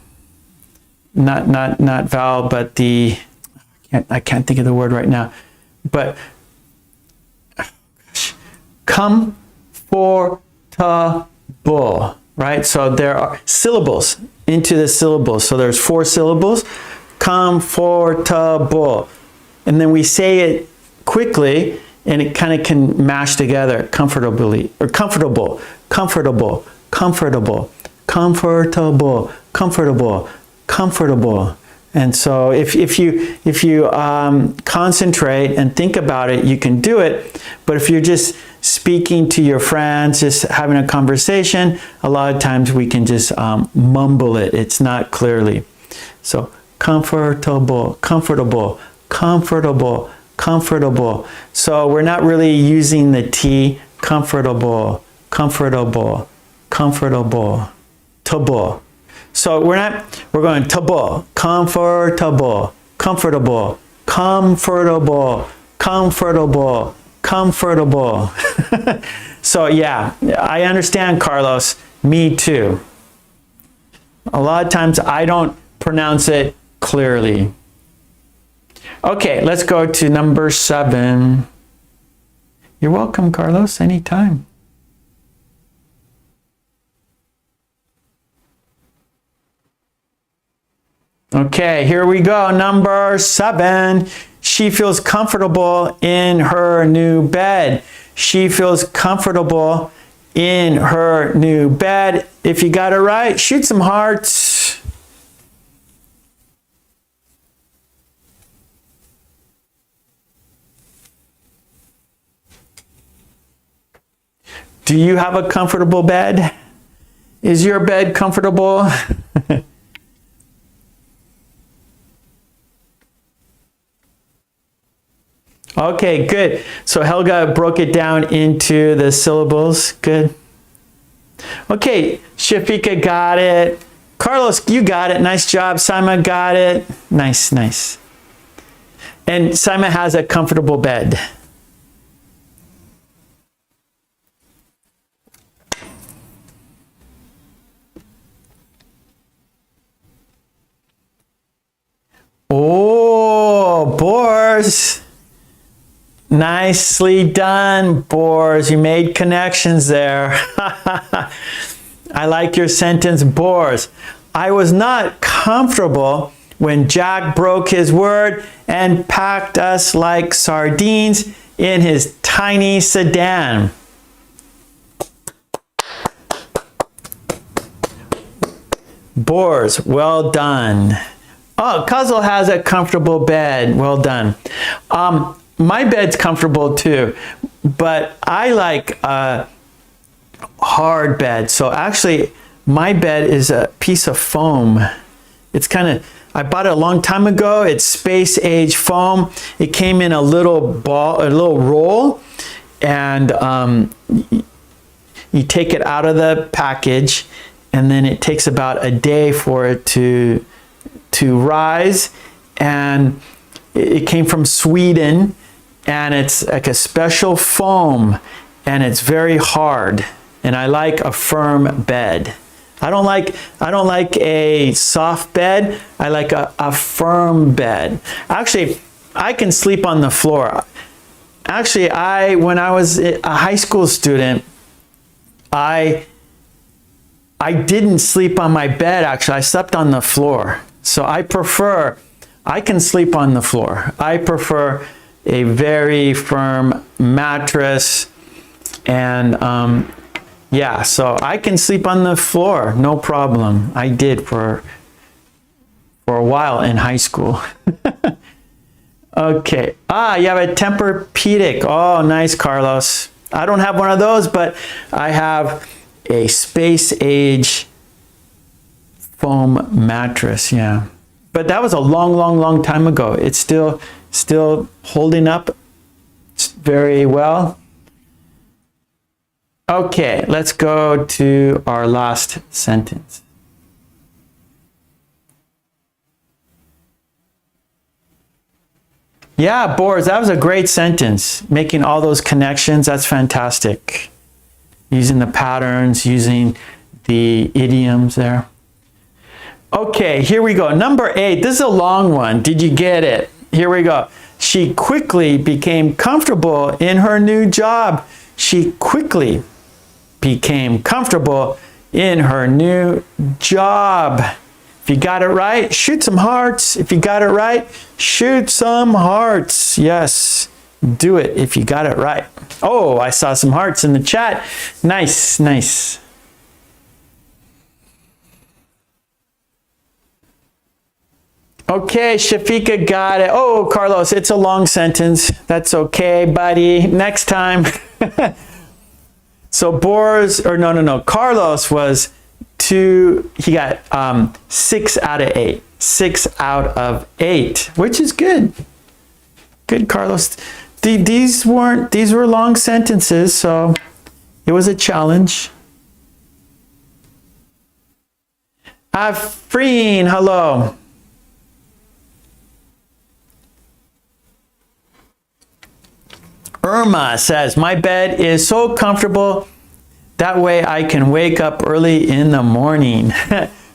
vowel, but the I can't think of the word right now. But comfortable, right? So there are syllables into the syllables. So there's 4 syllables. Comfortable, and then we say it quickly, and it kind of can mash together comfortably or comfortable, comfortable, comfortable, comfortable, comfortable, comfortable. And so if you concentrate and think about it, you can do it. But if you're just speaking to your friends, just having a conversation, a lot of times we can just mumble it. It's not clearly. So comfortable, comfortable, comfortable, comfortable. So we're not really using the T. Comfortable, comfortable, comfortable, table. So we're going table, comfortable, comfortable, comfortable, comfortable, comfortable. So yeah, I understand, Carlos. Me too. A lot of times I don't pronounce it clearly. Okay, let's go to number 7. You're welcome, Carlos, anytime. Okay, here we go. Number 7. She feels comfortable in her new bed. She feels comfortable in her new bed. If you got it right, shoot some hearts. Do you have a comfortable bed? Is your bed comfortable? Okay, good. So Helga broke it down into the syllables. Good. Okay, Shafika got it. Carlos, you got it. Nice job. Simon got it. Nice, nice. And Simon has a comfortable bed. Oh, Boris. Nicely done, Boris. You made connections there. I like your sentence, Boris. I was not comfortable when Jack broke his word and packed us like sardines in his tiny sedan. Boris, well done. Oh, Kuzzle has a comfortable bed. Well done. My bed's comfortable too, but I like a hard bed. So actually, my bed is a piece of foam. It's kind of, I bought it a long time ago. It's space age foam. It came in a little ball, a little roll, and you take it out of the package, and then it takes about a day for it to rise. And it came from Sweden. And it's like a special foam, and it's very hard. And I like a firm bed. I don't like a soft bed. I like a firm bed. Actually, I can sleep on the floor. Actually, when I was a high school student, I didn't sleep on my bed. Actually, I slept on the floor. So I can sleep on the floor. I prefer a very firm mattress, and yeah, so I can sleep on the floor, no problem. I did for a while in high school. Okay, you have a Tempur-Pedic. Oh, nice, Carlos. I don't have one of those, but I have a space age foam mattress, yeah. But that was a long time ago. It's still holding up very well. Okay, let's go to our last sentence. Yeah, Boris, that was a great sentence. Making all those connections, that's fantastic. Using the patterns, using the idioms there. Okay, here we go. Number 8, this is a long one. Did you get it? Here we go. She quickly became comfortable in her new job. She quickly became comfortable in her new job. If you got it right, shoot some hearts. If you got it right, shoot some hearts. Yes, do it if you got it right. Oh, I saw some hearts in the chat. Nice, nice. Okay, Shafika got it. Oh, Carlos, it's a long sentence. That's okay, buddy. Next time. So Carlos was he got 6 out of 8. 6 out of 8, which is good. Good, Carlos. These were long sentences, so it was a challenge. Afreen, hello. Irma says, my bed is so comfortable, that way I can wake up early in the morning.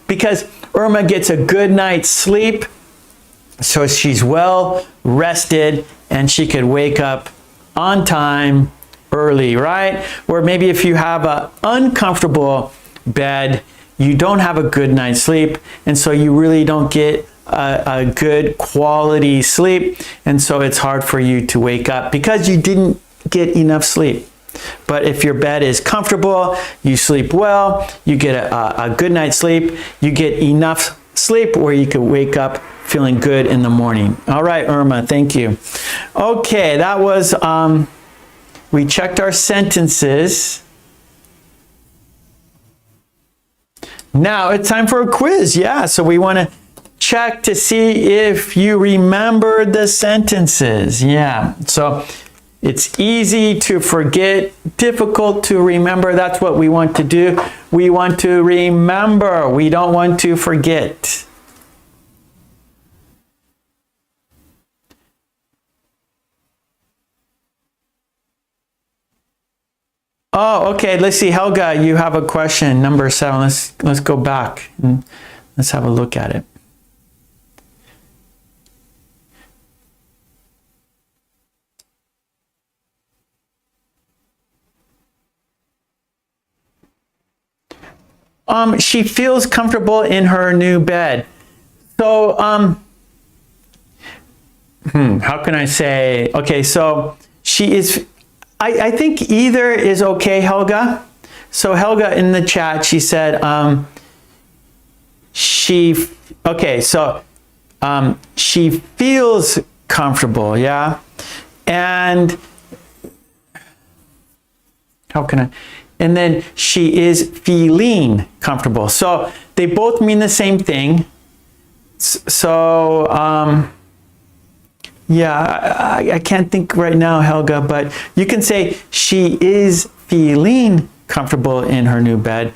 Because Irma gets a good night's sleep, so she's well rested, and she could wake up on time early, right? Or maybe if you have an uncomfortable bed, you don't have a good night's sleep, and so you really don't get a good quality sleep, and so it's hard for you to wake up because you didn't get enough sleep. But if your bed is comfortable, you sleep well, you get a good night's sleep, you get enough sleep where you can wake up feeling good in the morning. All right, Irma, thank you. Okay, that was, we checked our sentences. Now it's time for a quiz. Yeah, so we want to check to see if you remember the sentences. Yeah, so it's easy to forget, difficult to remember. That's what we want to do. We want to remember. We don't want to forget. Oh, okay. Let's see, Helga, you have a question, number 7. Let's go back and let's have a look at it. She feels comfortable in her new bed. So, how can I say? Okay, so she is. I think either is okay, Helga. So Helga in the chat, she said, she feels comfortable, yeah? And how can I? And then she is feeling comfortable. So they both mean the same thing. So, yeah, I can't think right now, Helga, but you can say she is feeling comfortable in her new bed,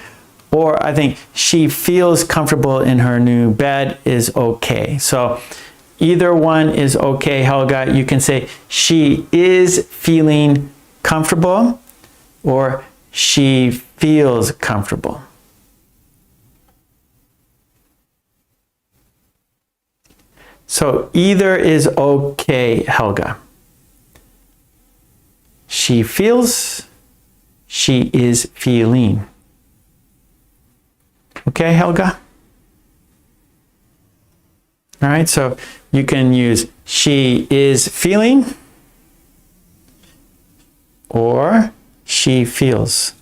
or I think she feels comfortable in her new bed is okay. So either one is okay, Helga. You can say she is feeling comfortable or she feels comfortable. So either is okay, Helga. She feels, she is feeling. Okay, Helga? All right, so you can use she is feeling or she feels.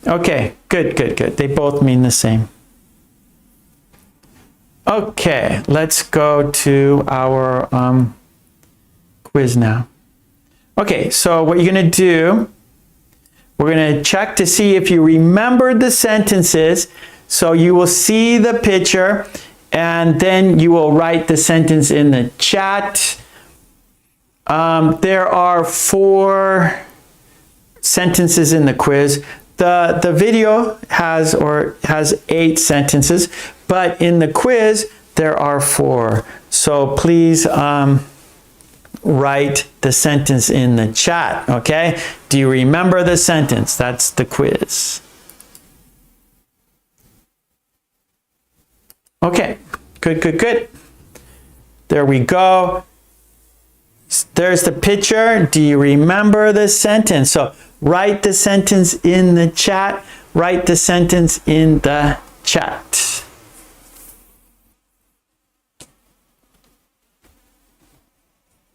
Okay, good. They both mean the same. Okay, let's go to our quiz now. Okay, so what you're going to do, we're going to check to see if you remembered the sentences. So you will see the picture and then you will write the sentence in the chat. There are 4 sentences in the quiz. The video has 8 sentences, but in the quiz there are 4. So please write the sentence in the chat, okay? Do you remember the sentence? That's the quiz. Okay, good. There we go. There's the picture. Do you remember the sentence? So write the sentence in the chat. Write the sentence in the chat.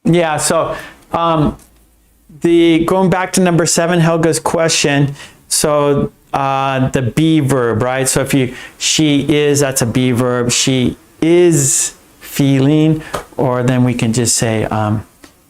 Yeah, so going back to number 7, Helga's question. So the be verb, right? So if she is, that's a be verb. She is feeling, or then we can just say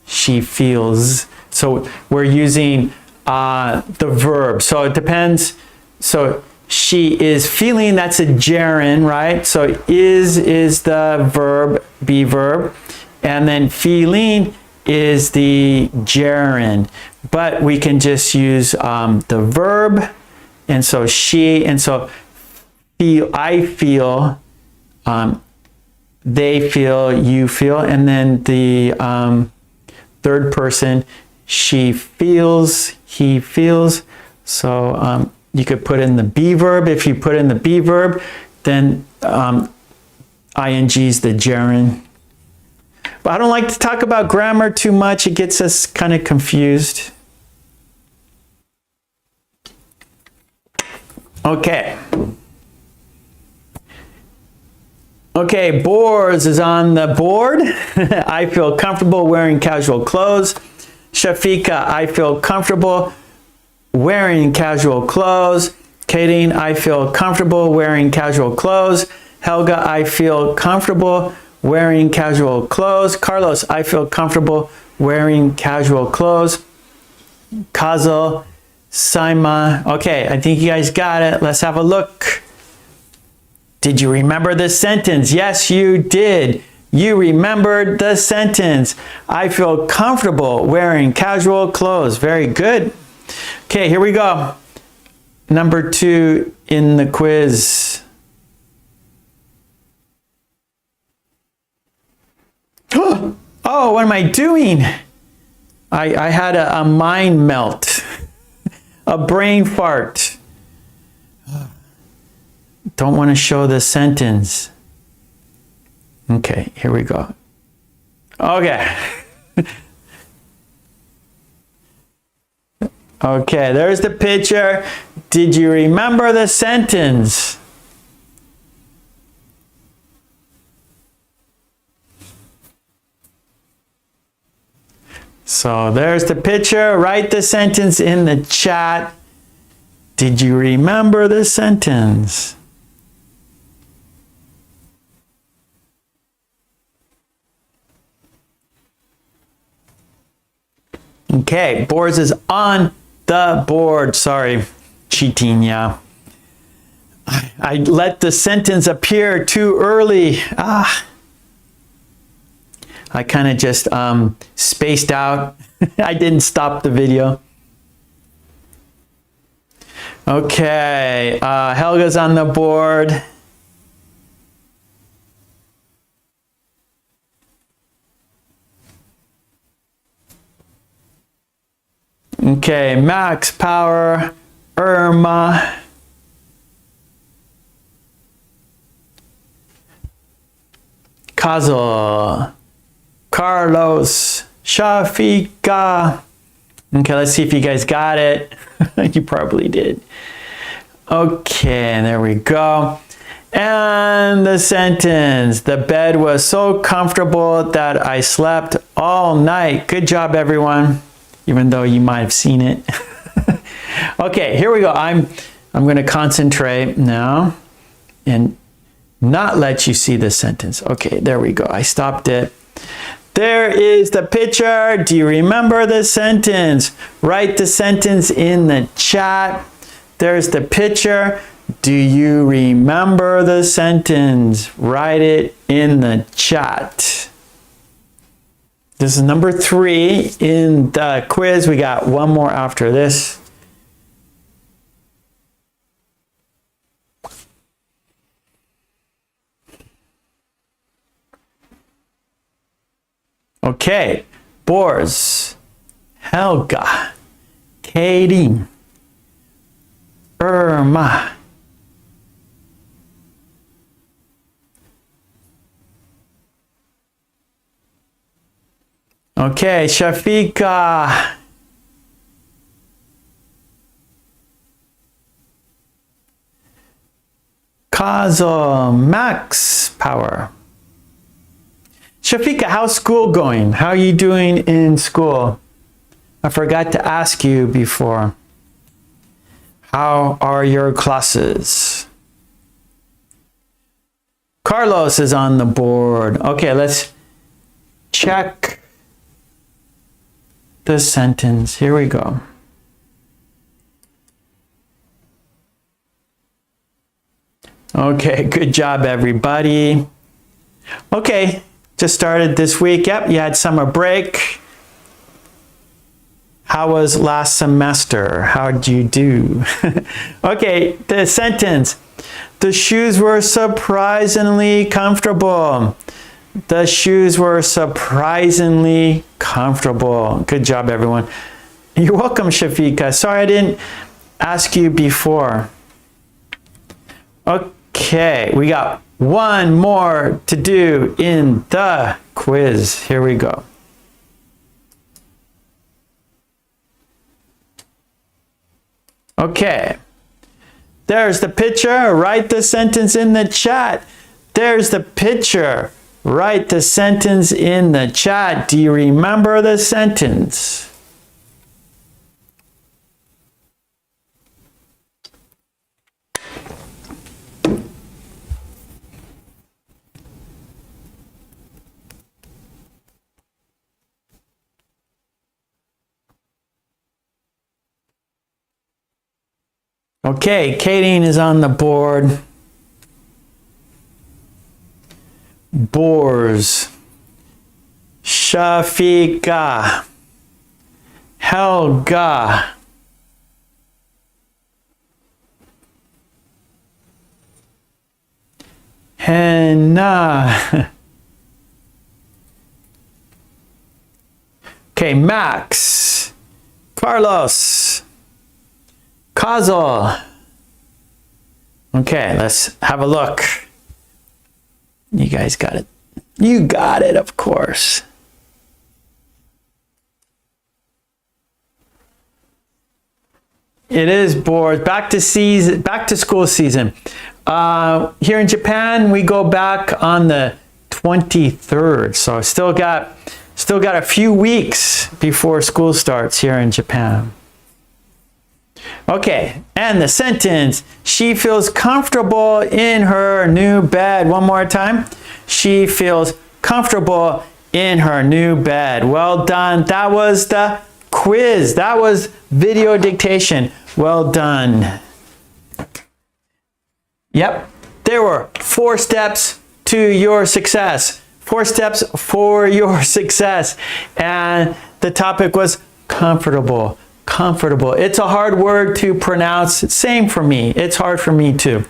she feels. So we're using the verb. So it depends. So she is feeling, that's a gerund, right? So is the verb, be verb. And then feeling is the gerund. But we can just use the verb. And so she, and so feel, I feel, they feel, you feel. And then the third person, she feels, he feels. So you could put in the be verb. If you put in the be verb, then ing is the gerund. But I don't like to talk about grammar too much. It gets us kind of confused. Okay. Okay, Boars is on the board. I feel comfortable wearing casual clothes. Shafika, I feel comfortable wearing casual clothes. Kadeen, I feel comfortable wearing casual clothes. Helga, I feel comfortable wearing casual clothes. Carlos, I feel comfortable wearing casual clothes. Kazel, Saima. Okay, I think you guys got it. Let's have a look. Did you remember the sentence? Yes, you did. You remembered the sentence. I feel comfortable wearing casual clothes. Very good. Okay, here we go. Number 2 in the quiz. Oh, what am I doing? I had a mind melt, a brain fart. Don't want to show the sentence. Okay, here we go. Okay. Okay, there's the picture. Did you remember the sentence? So there's the picture. Write the sentence in the chat. Did you remember the sentence? Okay, Boris is on the board. Sorry, cheating, yeah. I let the sentence appear too early. I kind of just spaced out. I didn't stop the video. Okay, Helga's on the board. Okay, Max, Power, Irma. Kazel, Carlos, Shafika. Okay, let's see if you guys got it. You probably did. Okay, there we go. And the sentence, the bed was so comfortable that I slept all night. Good job, everyone, even though you might have seen it. Okay, here we go. I'm going to concentrate now and not let you see the sentence. Okay, there we go. I stopped it. There is the picture. Do you remember the sentence? Write the sentence in the chat. There's the picture. Do you remember the sentence? Write it in the chat. This is number 3 in the quiz. We got one more after this. Okay, Boris, Helga, Katie, Irma. Okay, Shafika. Kazel, Max, Power. Shafika, how's school going? How are you doing in school? I forgot to ask you before. How are your classes? Carlos is on the board. Okay, let's check the sentence. Here we go. Okay, good job, everybody. Okay. Just started this week. Yep, you had summer break. How was last semester? How'd you do? Okay, the sentence. The shoes were surprisingly comfortable. The shoes were surprisingly comfortable. Good job, everyone. You're welcome, Shafika. Sorry I didn't ask you before. Okay, we got one more to do in the quiz. Here we go. Okay. There's the picture. Write the sentence in the chat. There's the picture. Write the sentence in the chat. Do you remember the sentence? Okay, Kadeen is on the board. Boars. Shafika. Helga. Henna. Okay, Max. Carlos. Kazal. Okay, let's have a look. You guys got it. You got it, of course. It is bored. Back to school season. Here in Japan, we go back on the 23rd. So still got a few weeks before school starts here in Japan. Okay, and the sentence, she feels comfortable in her new bed. One more time. She feels comfortable in her new bed. Well done. That was the quiz. That was video dictation. Well done. Yep, there were 4 steps to your success. 4 steps for your success. And the topic was comfortable. Comfortable. It's a hard word to pronounce. Same for me. It's hard for me too.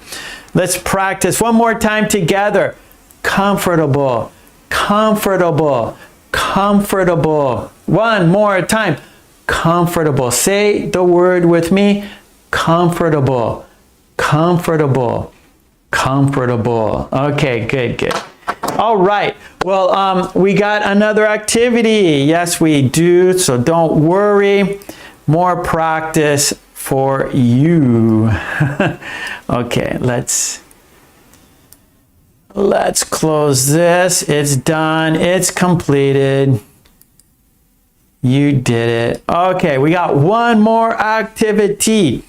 Let's practice one more time together. Comfortable. Comfortable. Comfortable. One more time. Comfortable. Say the word with me. Comfortable. Comfortable. Comfortable. Okay, good. All right. Well, we got another activity. Yes, we do. So don't worry. More practice for you. Okay, let's close this. It's done. It's completed. You did it. Okay, we got one more activity.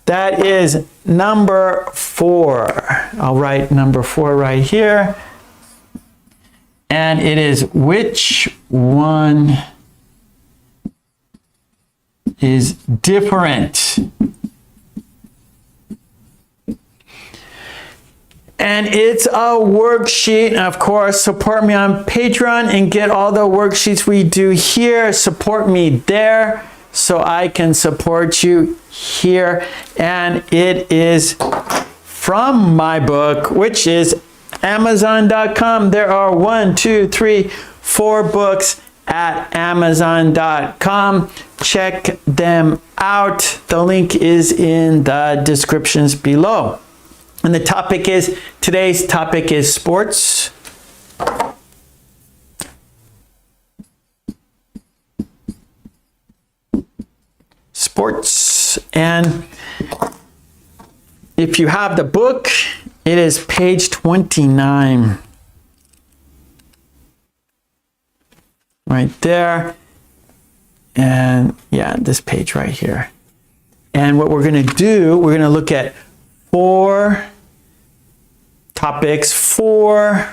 That is number 4. I'll write number 4 right here. And it is which one is different? And it's a worksheet. And of course, support me on Patreon and get all the worksheets we do here. Support me there so I can support you here. And it is from my book, which is Amazon.com. There are 1, 2, 3, 4 books at Amazon.com. Check them out. The link is in the descriptions below. And the topic is, today's topic is sports. Sports. And if you have the book, it is page 29. Right there. And yeah, this page right here. And what we're going to do, we're going to look at 4 topics, 4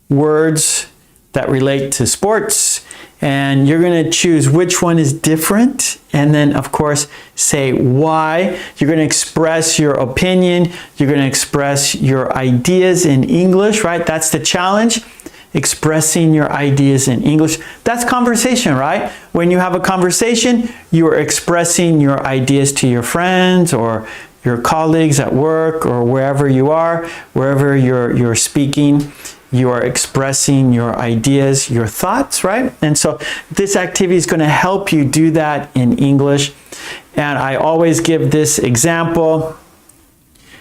words that relate to sports. And you're going to choose which one is different. And then, of course, say why. You're going to express your opinion. You're going to express your ideas in English, right? That's the challenge. Expressing your ideas in English. That's conversation, right? When you have a conversation, you are expressing your ideas to your friends or your colleagues at work or wherever you are, wherever you're speaking, you are expressing your ideas, your thoughts, right? And so this activity is going to help you do that in English. And I always give this example.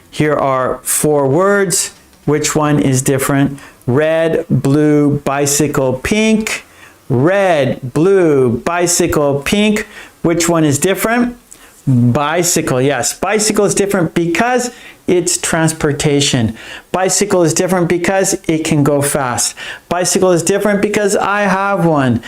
Here are 4 words. Which one is different? Red, blue, bicycle, pink. Red, blue, bicycle, pink. Which one is different? Bicycle, yes. Bicycle is different because it's transportation. Bicycle is different because it can go fast. Bicycle is different because I have one.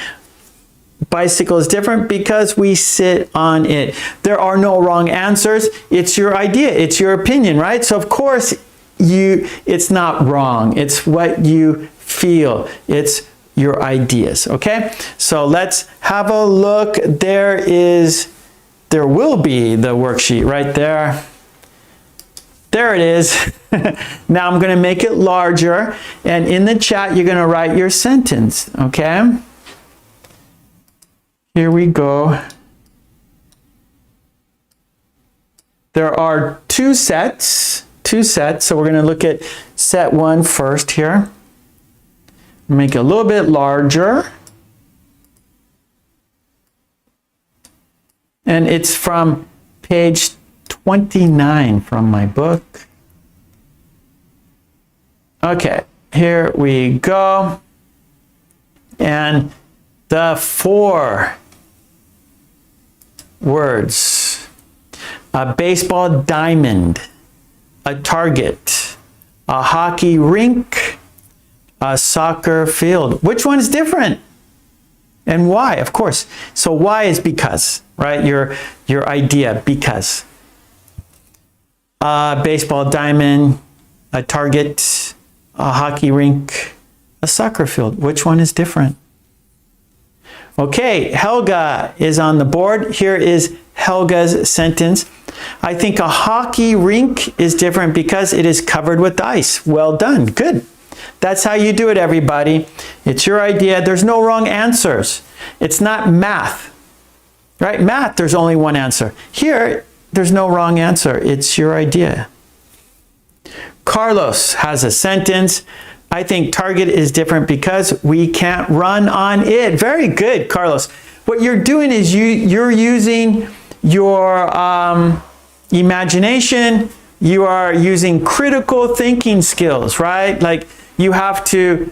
Bicycle is different because we sit on it. There are no wrong answers. It's your idea. It's your opinion, right? So of course, it's not wrong. It's what you feel. It's your ideas, okay? So let's have a look. There will be the worksheet right there. There it is. Now I'm going to make it larger, and in the chat you're going to write your sentence, okay? Here we go. There are two sets, so we're going to look at set 1 first here. Make it a little bit larger. And it's from page 29 from my book. Okay, here we go. And the 4 words: a baseball diamond, a target, a hockey rink, a soccer field. Which one is different? And why? Of course. So why is because, right? Your idea, because. A baseball diamond, a target, a hockey rink, a soccer field. Which one is different? Okay, Helga is on the board. Here is Helga's sentence. I think a hockey rink is different because it is covered with ice. Well done. Good. That's how you do it, everybody. It's your idea. There's no wrong answers. It's not math, right? Math, there's only one answer. Here, there's no wrong answer. It's your idea. Carlos has a sentence. I think target is different because we can't run on it. Very good, Carlos. What you're doing is you're using your imagination. You are using critical thinking skills, right? Like you have to,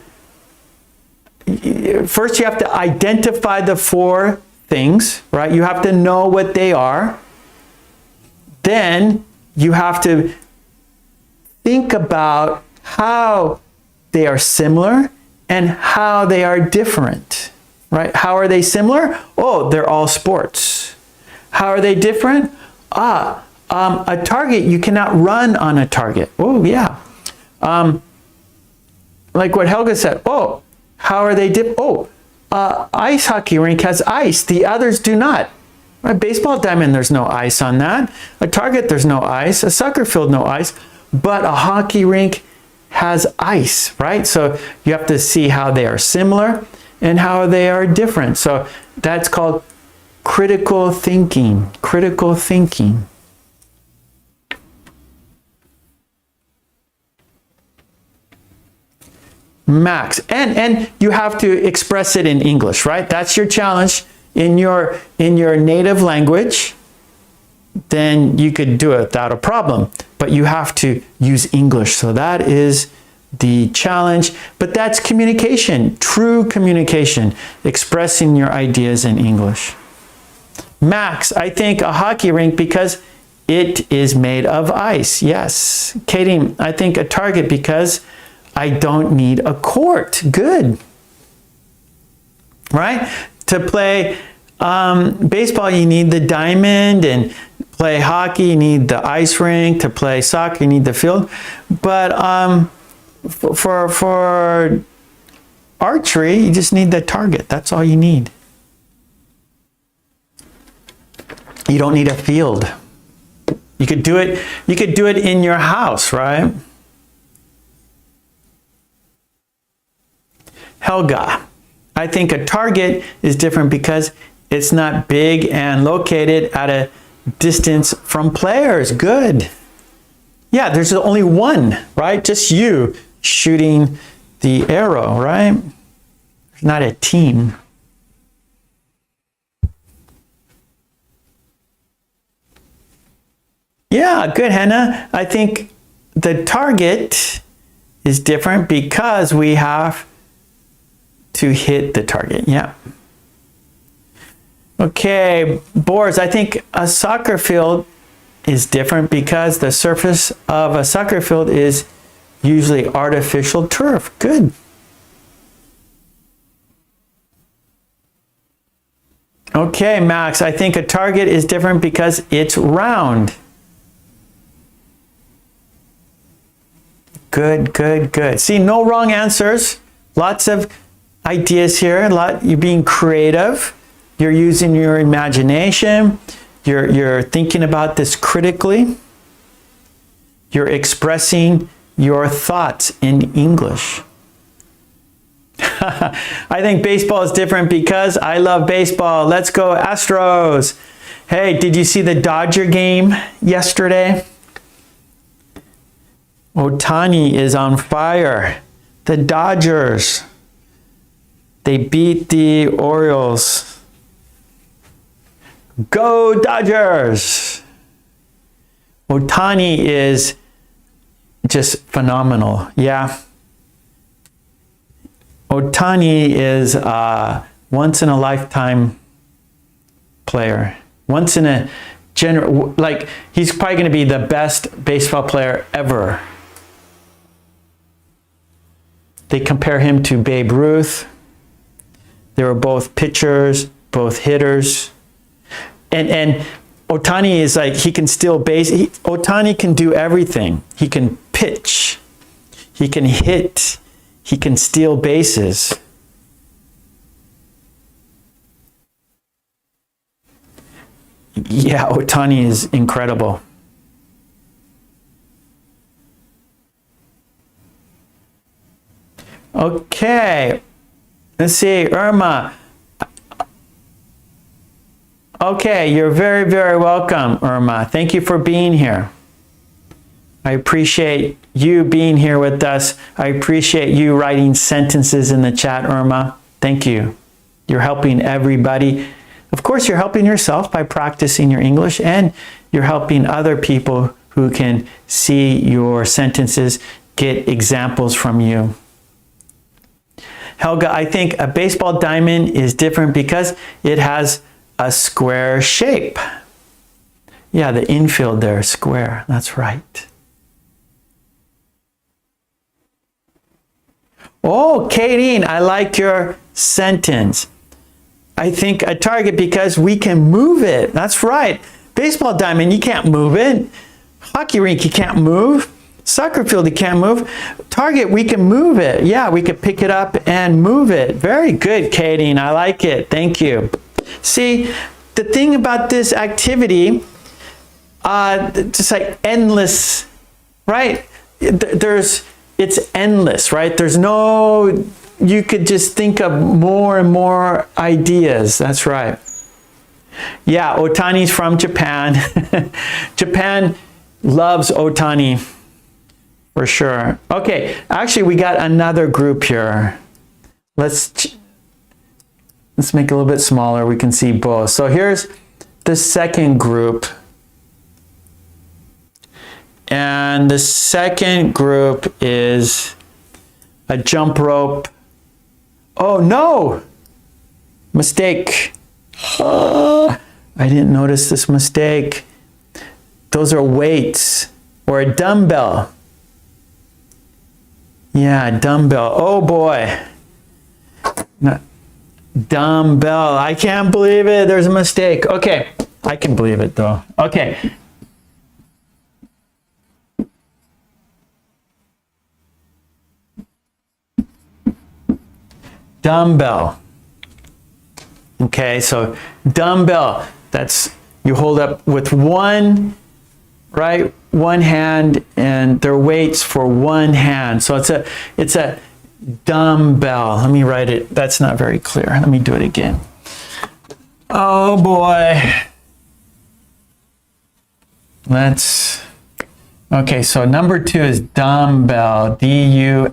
first you have to identify the 4 things, right? You have to know what they are. Then you have to think about how they are similar and how they are different, right? How are they similar? Oh, they're all sports. How are they different? A target, you cannot run on a target. Oh, yeah. Like what Helga said. Oh, how are they different? Oh, ice hockey rink has ice. The others do not. A baseball diamond, there's no ice on that. A target, there's no ice. A soccer field, no ice. But a hockey rink has ice, right? So you have to see how they are similar and how they are different. So that's called critical thinking. Critical thinking. Max. And you have to express it in English, right? That's your challenge. In your native language, then you could do it without a problem. But you have to use English. So that is the challenge. But that's communication, true communication, expressing your ideas in English. Max, I think a hockey rink because it is made of ice. Yes. Katie, I think a target because I don't need a court. Good. Right? To play baseball, you need the diamond, and play hockey, you need the ice rink. To play soccer, you need the field. But for archery, you just need the target. That's all you need. You don't need a field. You could do it. You could do it in your house, right? Helga, I think a target is different because it's not big and located at a distance from players. Good. Yeah, there's only one, right? Just you shooting the arrow, right? It's not a team. Yeah, good, Hannah. I think the target is different because we have to hit the target. Yeah. Okay, Boris, I think a soccer field is different because the surface of a soccer field is usually artificial turf. Good. Okay, Max, I think a target is different because it's round. Good, good, good. See, no wrong answers. Lots of ideas here. You're being creative. You're using your imagination. You're thinking about this critically. You're expressing your thoughts in English. I think baseball is different because I love baseball. Let's go Astros. Hey, did you see the Dodger game yesterday? Ohtani is on fire. The Dodgers, they beat the Orioles. Go Dodgers! Ohtani is just phenomenal. Yeah. Ohtani is a once-in-a-lifetime player. Once in a like, he's probably going to be the best baseball player ever. They compare him to Babe Ruth. They were both pitchers, both hitters. And Ohtani is like, he can still Ohtani can do everything. He can pitch. He can hit. He can steal bases. Yeah, Ohtani is incredible. Okay, let's see, Irma. Okay, you're very, very welcome, Irma. Thank you for being here. I appreciate you being here with us. I appreciate you writing sentences in the chat, Irma. Thank you. You're helping everybody. Of course, you're helping yourself by practicing your English, and you're helping other people who can see your sentences, get examples from you. Helga, I think a baseball diamond is different because it has a square shape. Yeah, the infield there is square. That's right. Oh, Kadeen, I like your sentence. I think a target because we can move it. That's right. Baseball diamond, you can't move it. Hockey rink, you can't move. Soccer field, you can't move. Target, we can move it. Yeah, we could pick it up and move it. Very good, Kadeen. I like it. Thank you. See, the thing about this activity, just like endless, right? It's endless, right? There's no, you could just think of more and more ideas. That's right. Yeah, Ohtani's from Japan. Japan loves Ohtani for sure. Okay, actually we got another group here. Let's make it a little bit smaller. We can see both. So here's the second group. And the second group is a jump rope. Oh no! Mistake. I didn't notice this mistake. Those are weights or a dumbbell. Yeah, dumbbell. Oh boy. No, dumbbell. I can't believe it. There's a mistake. Okay. I can believe it though. Okay. Dumbbell. Okay, so dumbbell, that's, you hold up with one, right, one hand, and they're weights for one hand. So it's a dumbbell. Let me write it. That's not very clear. Let me do it again. Oh boy. Okay, so number 2 is dumbbell. D-U-M-B-B-E-L-L,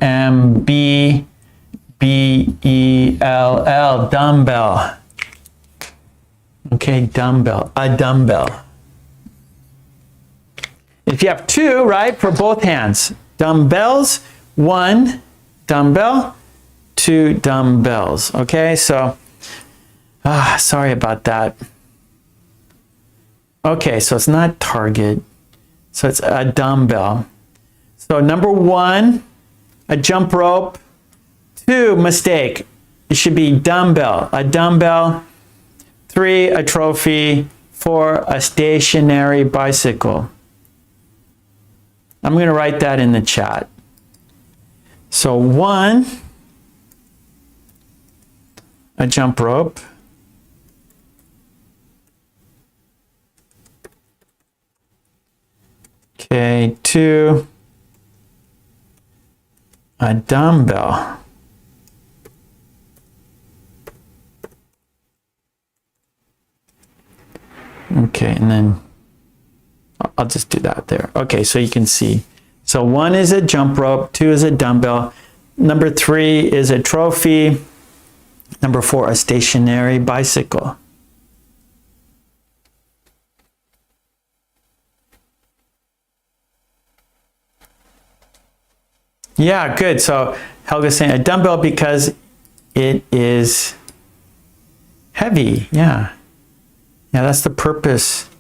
dumbbell. Okay, dumbbell, a dumbbell. If you have 2, right, for both hands, dumbbells, 1 dumbbell, 2 dumbbells. Okay, so, sorry about that. Okay, so it's not target, so it's a dumbbell. So number 1, a jump rope. 2, mistake. It should be dumbbell, a dumbbell. 3, a trophy. 4, a stationary bicycle. I'm going to write that in the chat. So 1, a jump rope. Okay, 2, to a dumbbell. Okay, and then I'll just do that there. Okay, so you can see. So 1 is a jump rope, 2 is a dumbbell, number 3 is a trophy, number 4 a stationary bicycle. Yeah, good. So Helga's saying a dumbbell because it is heavy. Yeah. Yeah, that's the purpose.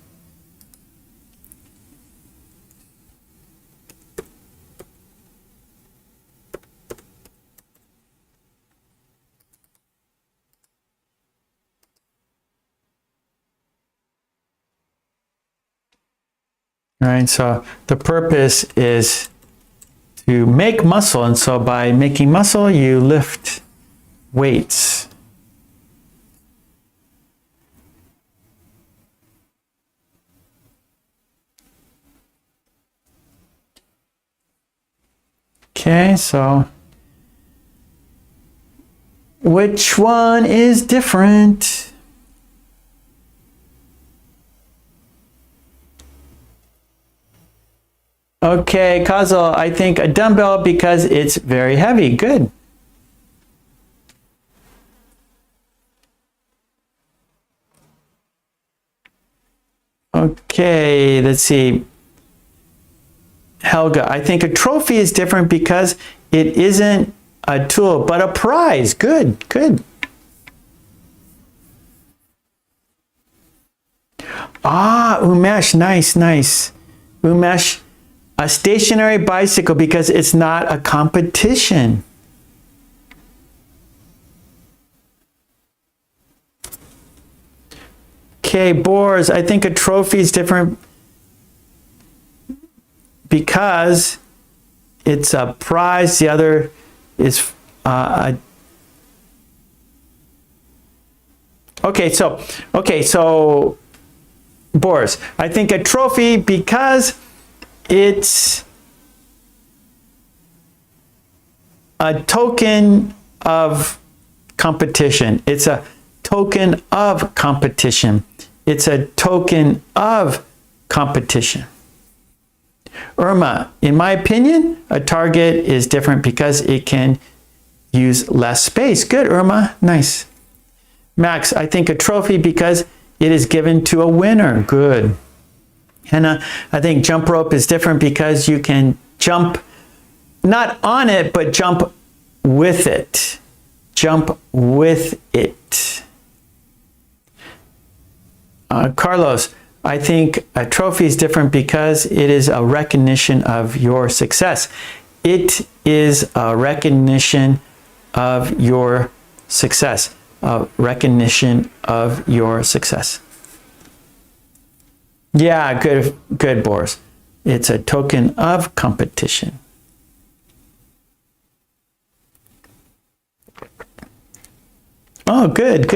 All right, so the purpose is to make muscle, and so by making muscle, you lift weights. Okay, so which one is different? Okay, Kazel, I think a dumbbell because it's very heavy. Good. Okay, let's see. Helga, I think a trophy is different because it isn't a tool, but a prize. Good, good. Ah, Umesh, nice, nice. Umesh, a stationary bicycle because it's not a competition. Okay, Boars, I think a trophy is different because it's a prize. The other is okay, so Boars, I think a trophy because it's a token of competition. It's a token of competition. It's a token of competition. Irma, in my opinion, a target is different because it can use less space. Good, Irma. Nice. Max, I think a trophy because it is given to a winner. Good. Hannah, I think jump rope is different because you can jump not on it, but jump with it. Jump with it. Carlos, I think a trophy is different because it is a recognition of your success. It is a recognition of your success. A recognition of your success. Yeah, good, Boris. It's a token of competition. Oh, good.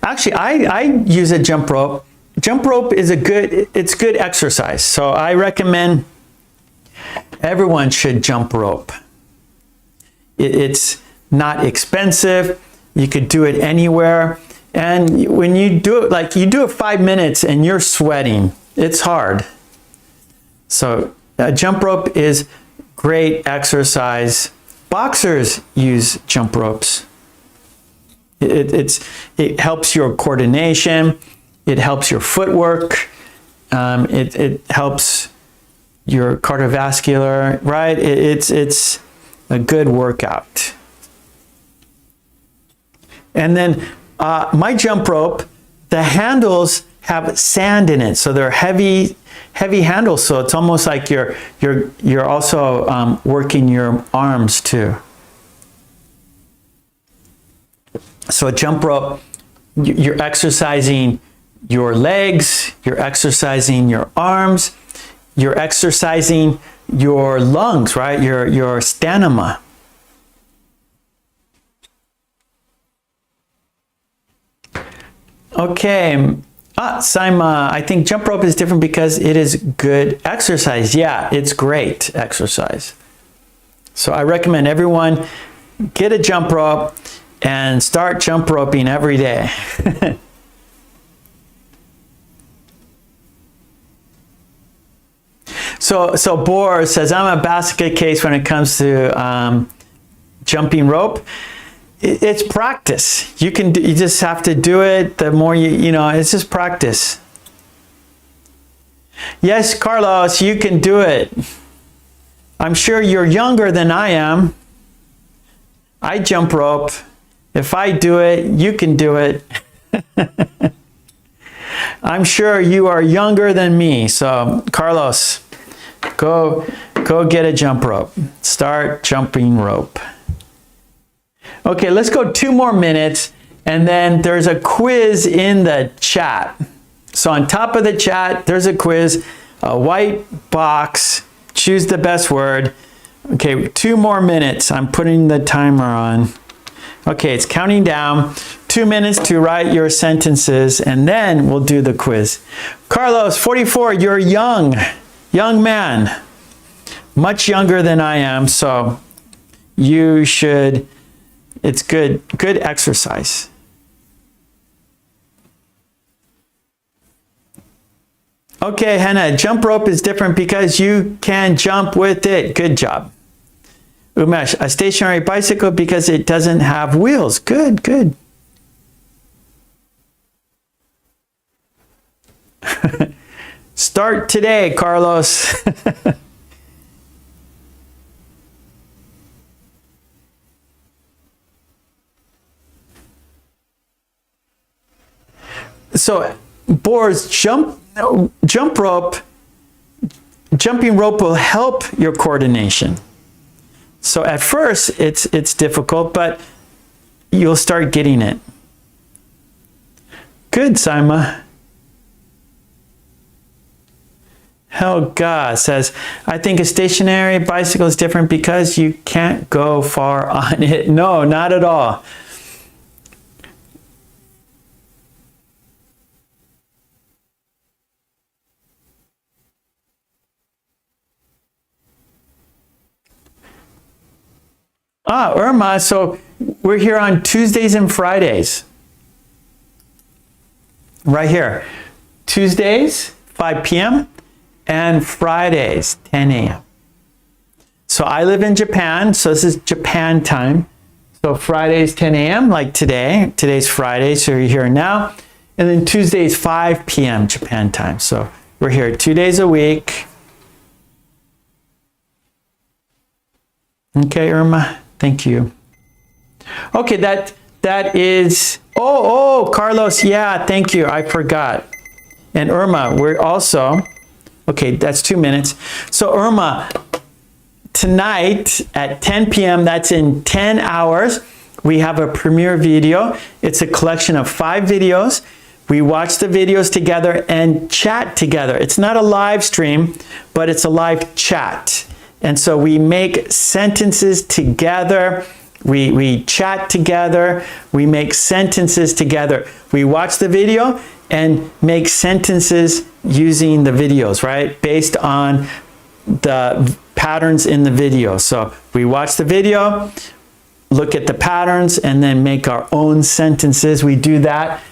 Actually, I use a jump rope. Jump rope is it's good exercise. So I recommend everyone should jump rope. It's not expensive. You could do it anywhere. And when you do it, like you do it 5 minutes and you're sweating, it's hard. So a jump rope is great exercise. Boxers use jump ropes. It helps your coordination. It helps your footwork. It helps your cardiovascular, right? It's a good workout. And then my jump rope, the handles have sand in it, so they're heavy handles. So it's almost like you're also working your arms too. So a jump rope, you're exercising your legs, you're exercising your arms, you're exercising your lungs, right? Your stamina. Okay, Saima, I think jump rope is different because it is good exercise. Yeah, it's great exercise. So I recommend everyone get a jump rope and start jump roping every day. So Boar says, I'm a basket case when it comes to jumping rope. It's practice. You just have to do it. The more you know, it's just practice. Yes, Carlos, you can do it. I'm sure you're younger than I am. I jump rope. If I do it, you can do it. I'm sure you are younger than me. So, Carlos, go get a jump rope. Start jumping rope. Okay, let's go 2 more minutes, and then there's a quiz in the chat. So on top of the chat, there's a quiz, a white box. Choose the best word. Okay, 2 more minutes. I'm putting the timer on. Okay, it's counting down. 2 minutes to write your sentences, and then we'll do the quiz. Carlos, 44, you're young man. Much younger than I am, so you should, it's good exercise. Okay, Hannah, jump rope is different because you can jump with it. Good job. Umesh, a stationary bicycle because it doesn't have wheels. Good. Start today, Carlos. So, Boar's jumping rope will help your coordination. So at first it's difficult, but you'll start getting it. Good, Saima. Helga says, I think a stationary bicycle is different because you can't go far on it. No, not at all. Irma, so we're here on Tuesdays and Fridays. Right here. Tuesdays, 5 p.m. and Fridays, 10 a.m. So I live in Japan, so this is Japan time. So Fridays, 10 a.m. like today. Today's Friday, so you're here now. And then Tuesdays, 5 p.m. Japan time. So we're here 2 days a week. Okay, Irma. Thank you. Okay, that is, Carlos, yeah, thank you, I forgot. And Irma, we're also, okay, that's 2 minutes. So Irma, tonight at 10 p.m., that's in 10 hours, we have a premiere video. It's a collection of 5 videos. We watch the videos together and chat together. It's not a live stream, but it's a live chat. And so we make sentences together, we chat together, we make sentences together. We watch the video and make sentences using the videos, right? Based on the patterns in the video. So we watch the video, look at the patterns, and then make our own sentences. We do that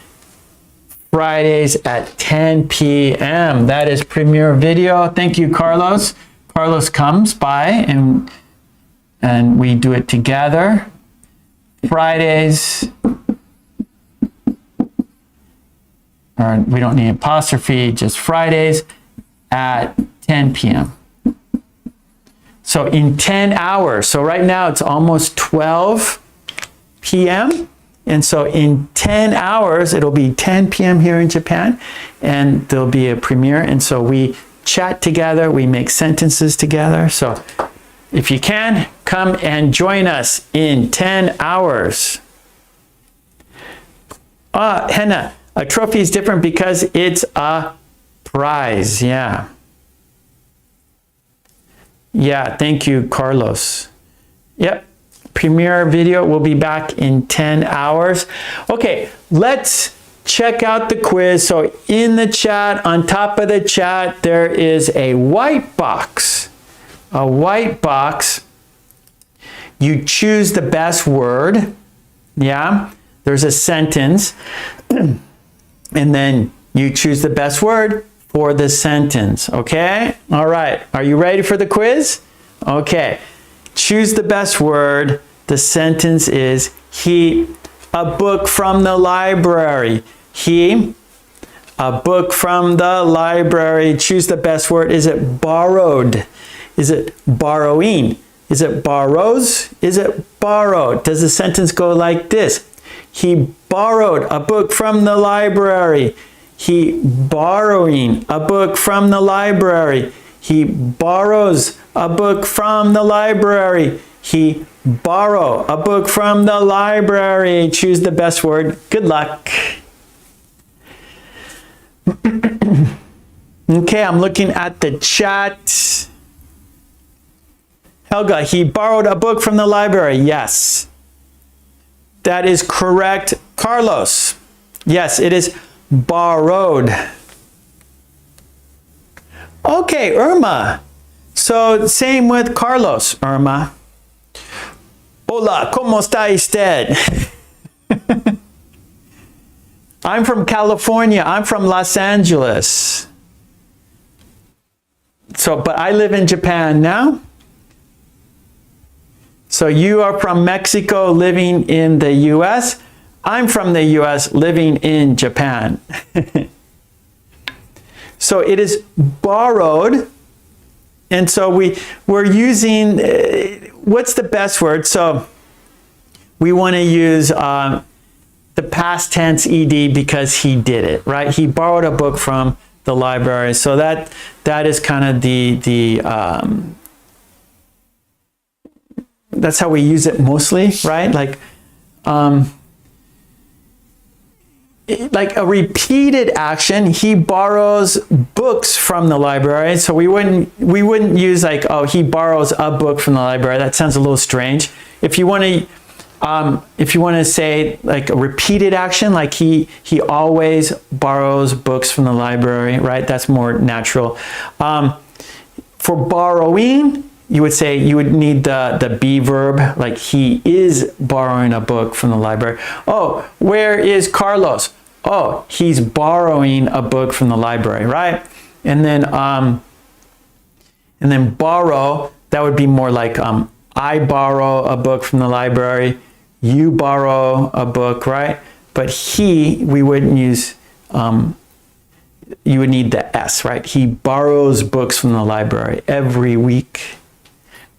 Fridays at 10 p.m. That is premiere video. Thank you, Carlos. Carlos comes by and we do it together. Fridays, or we don't need apostrophe, just Fridays at 10 p.m. So in 10 hours, so right now it's almost 12 p.m. And so in 10 hours, it'll be 10 p.m. here in Japan, and there'll be a premiere. And so we chat together, we make sentences together. So if you can, come and join us in 10 hours. Henna, a trophy is different because it's a prize. Yeah. Yeah, thank you, Carlos. Yep, premiere video will be back in 10 hours. Okay, let's check out the quiz. So in the chat, on top of the chat, there is a white box. A white box. You choose the best word. Yeah, there's a sentence. And then you choose the best word for the sentence. Okay? All right. Are you ready for the quiz? Okay. Choose the best word. The sentence is he, a book from the library. He, a book from the library. Choose the best word. Is it borrowed? Is it borrowing? Is it borrows? Is it borrowed? Does the sentence go like this? He borrowed a book from the library. He borrowing a book from the library. He borrows a book from the library. He borrow a book from the library. Choose the best word. Good luck. Okay, I'm looking at the chat. Helga, he borrowed a book from the library. Yes. That is correct. Carlos. Yes, it is borrowed. Okay, Irma. So same with Carlos, Irma. Hola, ¿cómo está usted? I'm from California. I'm from Los Angeles. So, but I live in Japan now. So you are from Mexico living in the US. I'm from the US living in Japan. So it is borrowed. And so we're using, what's the best word? So we want to use the past tense ed because he did it, right? He borrowed a book from the library. So that is kind of that's how we use it mostly, right? Like a repeated action. He borrows books from the library. So we wouldn't use like, oh, he borrows a book from the library. That sounds a little strange. If you want to say like a repeated action, like he always borrows books from the library, right? That's more natural. For borrowing, you would need the be verb, like he is borrowing a book from the library. Oh, where is Carlos? Oh, he's borrowing a book from the library, right? And then borrow, that would be more like I borrow a book from the library. You borrow a book, right? But he, we wouldn't use, you would need the S, right? He borrows books from the library every week.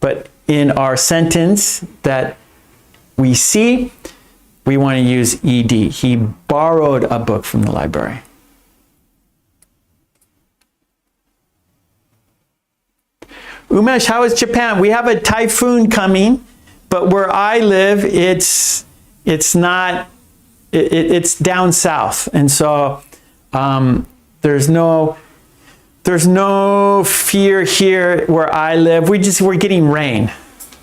But in our sentence that we see, we want to use ed. He borrowed a book from the library. Umesh, how is Japan? We have a typhoon coming, but where I live, it's not, it's down south. And so there's no fear here where I live. We're getting rain.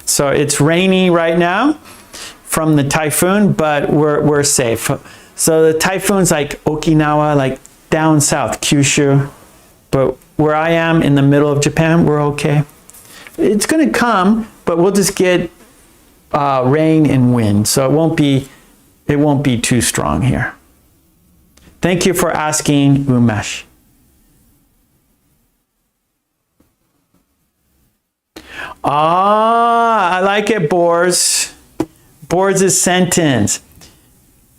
So it's rainy right now from the typhoon, but we're safe. So the typhoon's like Okinawa, like down south, Kyushu. But where I am in the middle of Japan, we're okay. It's going to come, but we'll just get rain and wind. So it won't be too strong here. Thank you for asking, Umesh. I like it, Bors. Bors' sentence.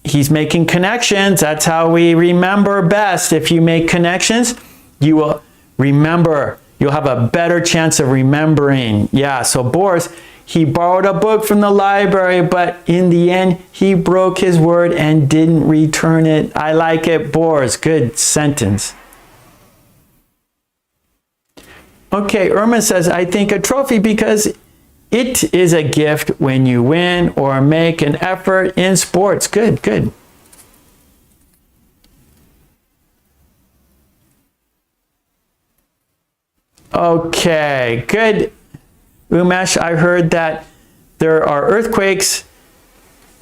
He's making connections. That's how we remember best. If you make connections, you will remember. You'll have a better chance of remembering. Yeah, so Bors, he borrowed a book from the library, but in the end, he broke his word and didn't return it. I like it, Bors. Good sentence. Okay, Irma says, I think a trophy because it is a gift when you win or make an effort in sports. Good, good. Okay, good. Umesh, I heard that there are earthquakes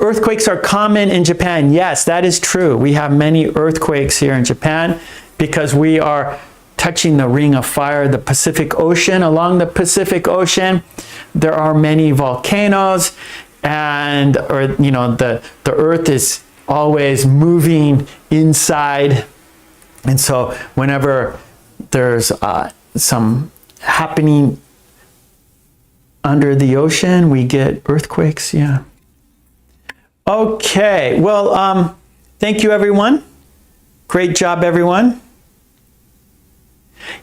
Earthquakes are common in Japan. Yes, that is true. We have many earthquakes here in Japan because we are touching the ring of fire, the Pacific Ocean. Along the Pacific Ocean, there are many volcanoes, and the earth is always moving inside. And so whenever there's some happening under the ocean, we get earthquakes. Yeah. Okay, well, thank you, everyone. Great job, everyone.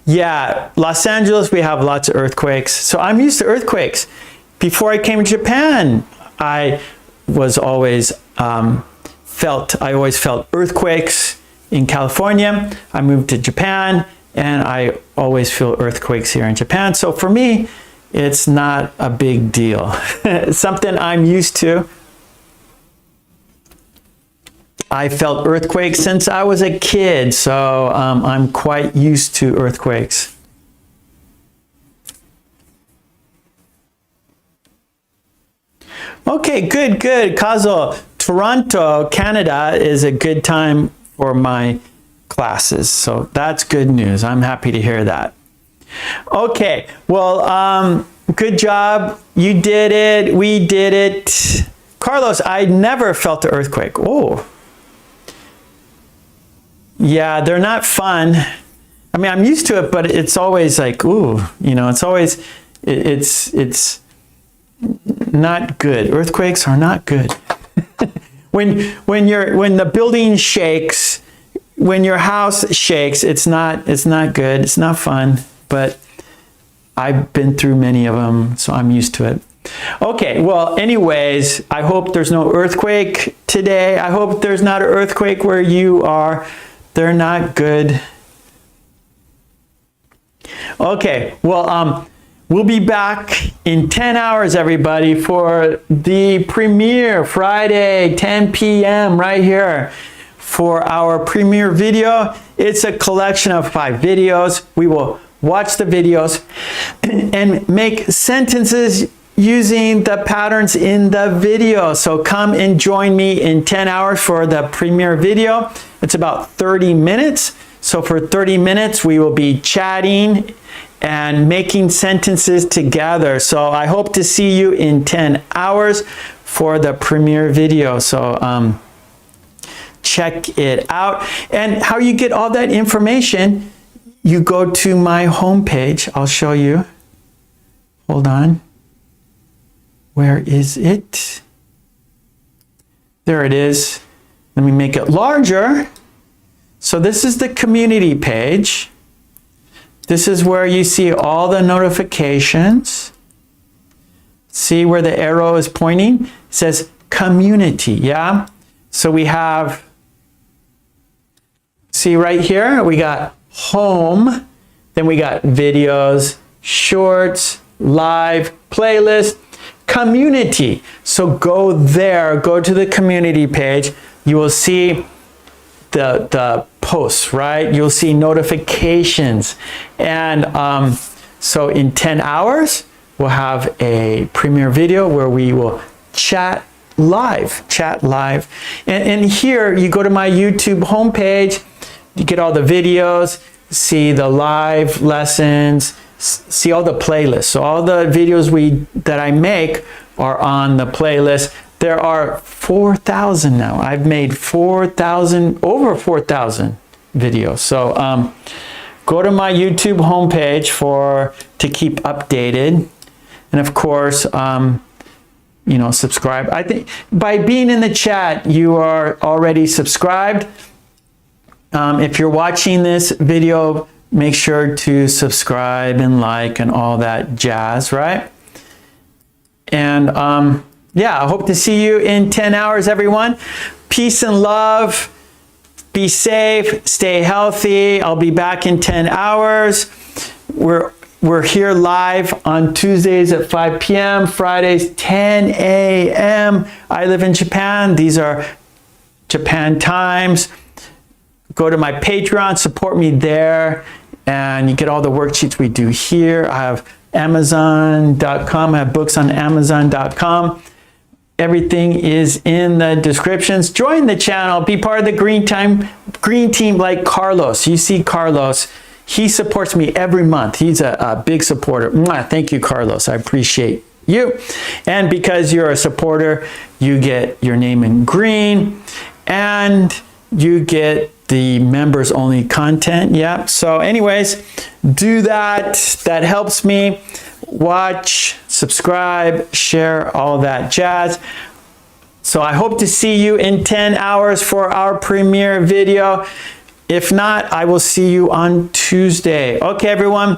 Yeah, Los Angeles, we have lots of earthquakes. So I'm used to earthquakes. Before I came to Japan, I always felt earthquakes in California. I moved to Japan, and I always feel earthquakes here in Japan. So for me, it's not a big deal. It's something I'm used to. I felt earthquakes since I was a kid, so I'm quite used to earthquakes. Okay, good. Kazo, Toronto, Canada is a good time for my classes, so that's good news. I'm happy to hear that. Okay, well, good job. You did it. We did it. Carlos, I never felt the earthquake. Oh. Yeah, they're not fun. I mean, I'm used to it, but it's always like, ooh, it's always, it's not good. Earthquakes are not good. when the building shakes, when your house shakes, it's not good. It's not fun, but I've been through many of them, so I'm used to it. Okay, well, anyways, I hope there's no earthquake today. I hope there's not an earthquake where you are. They're not good. Okay, well, we'll be back in 10 hours, everybody, for the premiere, Friday, 10 p.m. right here for our premiere video. It's a collection of 5 videos. We will watch the videos and make sentences using the patterns in the video. So come and join me in 10 hours for the premiere video. It's about 30 minutes. So for 30 minutes, we will be chatting and making sentences together. So I hope to see you in 10 hours for the premiere video. So check it out. And how you get all that information, you go to my homepage. I'll show you. Hold on. Where is it? There it is. Let me make it larger. So this is the community page. This is where you see all the notifications. See where the arrow is pointing? It says community, yeah? So we have, see right here, we got home, then we got videos, shorts, live, playlist, community. So go there, go to the community page. You will see the posts, right? You'll see notifications. And so in 10 hours, we'll have a premiere video where we will chat live. And here you go to my YouTube homepage, you get all the videos, see the live lessons, see all the playlists. So all the videos that I make are on the playlist. There are 4,000 now. I've made over 4,000 videos. So go to my YouTube homepage to keep updated. And of course, subscribe. I think by being in the chat, you are already subscribed. If you're watching this video, make sure to subscribe and like and all that jazz, right? And yeah, I hope to see you in 10 hours, everyone. Peace and love. Be safe. Stay healthy. I'll be back in 10 hours. We're here live on Tuesdays at 5 p.m., Fridays 10 a.m. I live in Japan. These are Japan times. Go to my Patreon, support me there, and you get all the worksheets we do here. I have Amazon.com. I have books on Amazon.com. Everything is in the descriptions. Join the channel. Be part of the green team like Carlos. You see Carlos. He supports me every month. He's a big supporter. Mwah, thank you, Carlos. I appreciate you. And because you're a supporter, you get your name in green and you get the members only content. Yeah. So anyways, do that. That helps me. Watch, subscribe, share, all that jazz. So I hope to see you in 10 hours for our premiere video. If not, I will see you on Tuesday. Okay, everyone,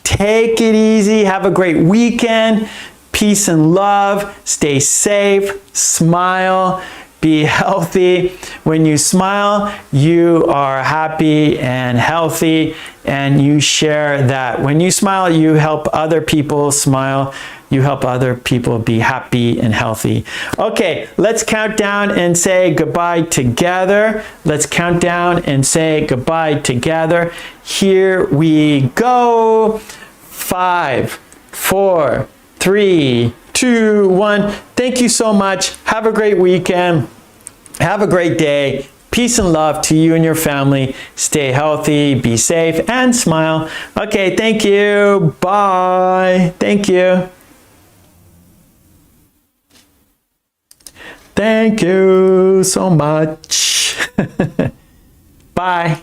take it easy. Have a great weekend. Peace and love. Stay safe. Smile. Be healthy. When you smile, you are happy and healthy, and you share that. When you smile, you help other people smile. You help other people be happy and healthy. Okay, let's count down and say goodbye together. Let's count down and say goodbye together. Here we go. 5, 4, 3, 2, 1. Thank you so much. Have a great weekend. Have a great day. Peace and love to you and your family. Stay healthy, be safe, and smile. Okay, thank you. Bye. Thank you. Thank you so much. Bye.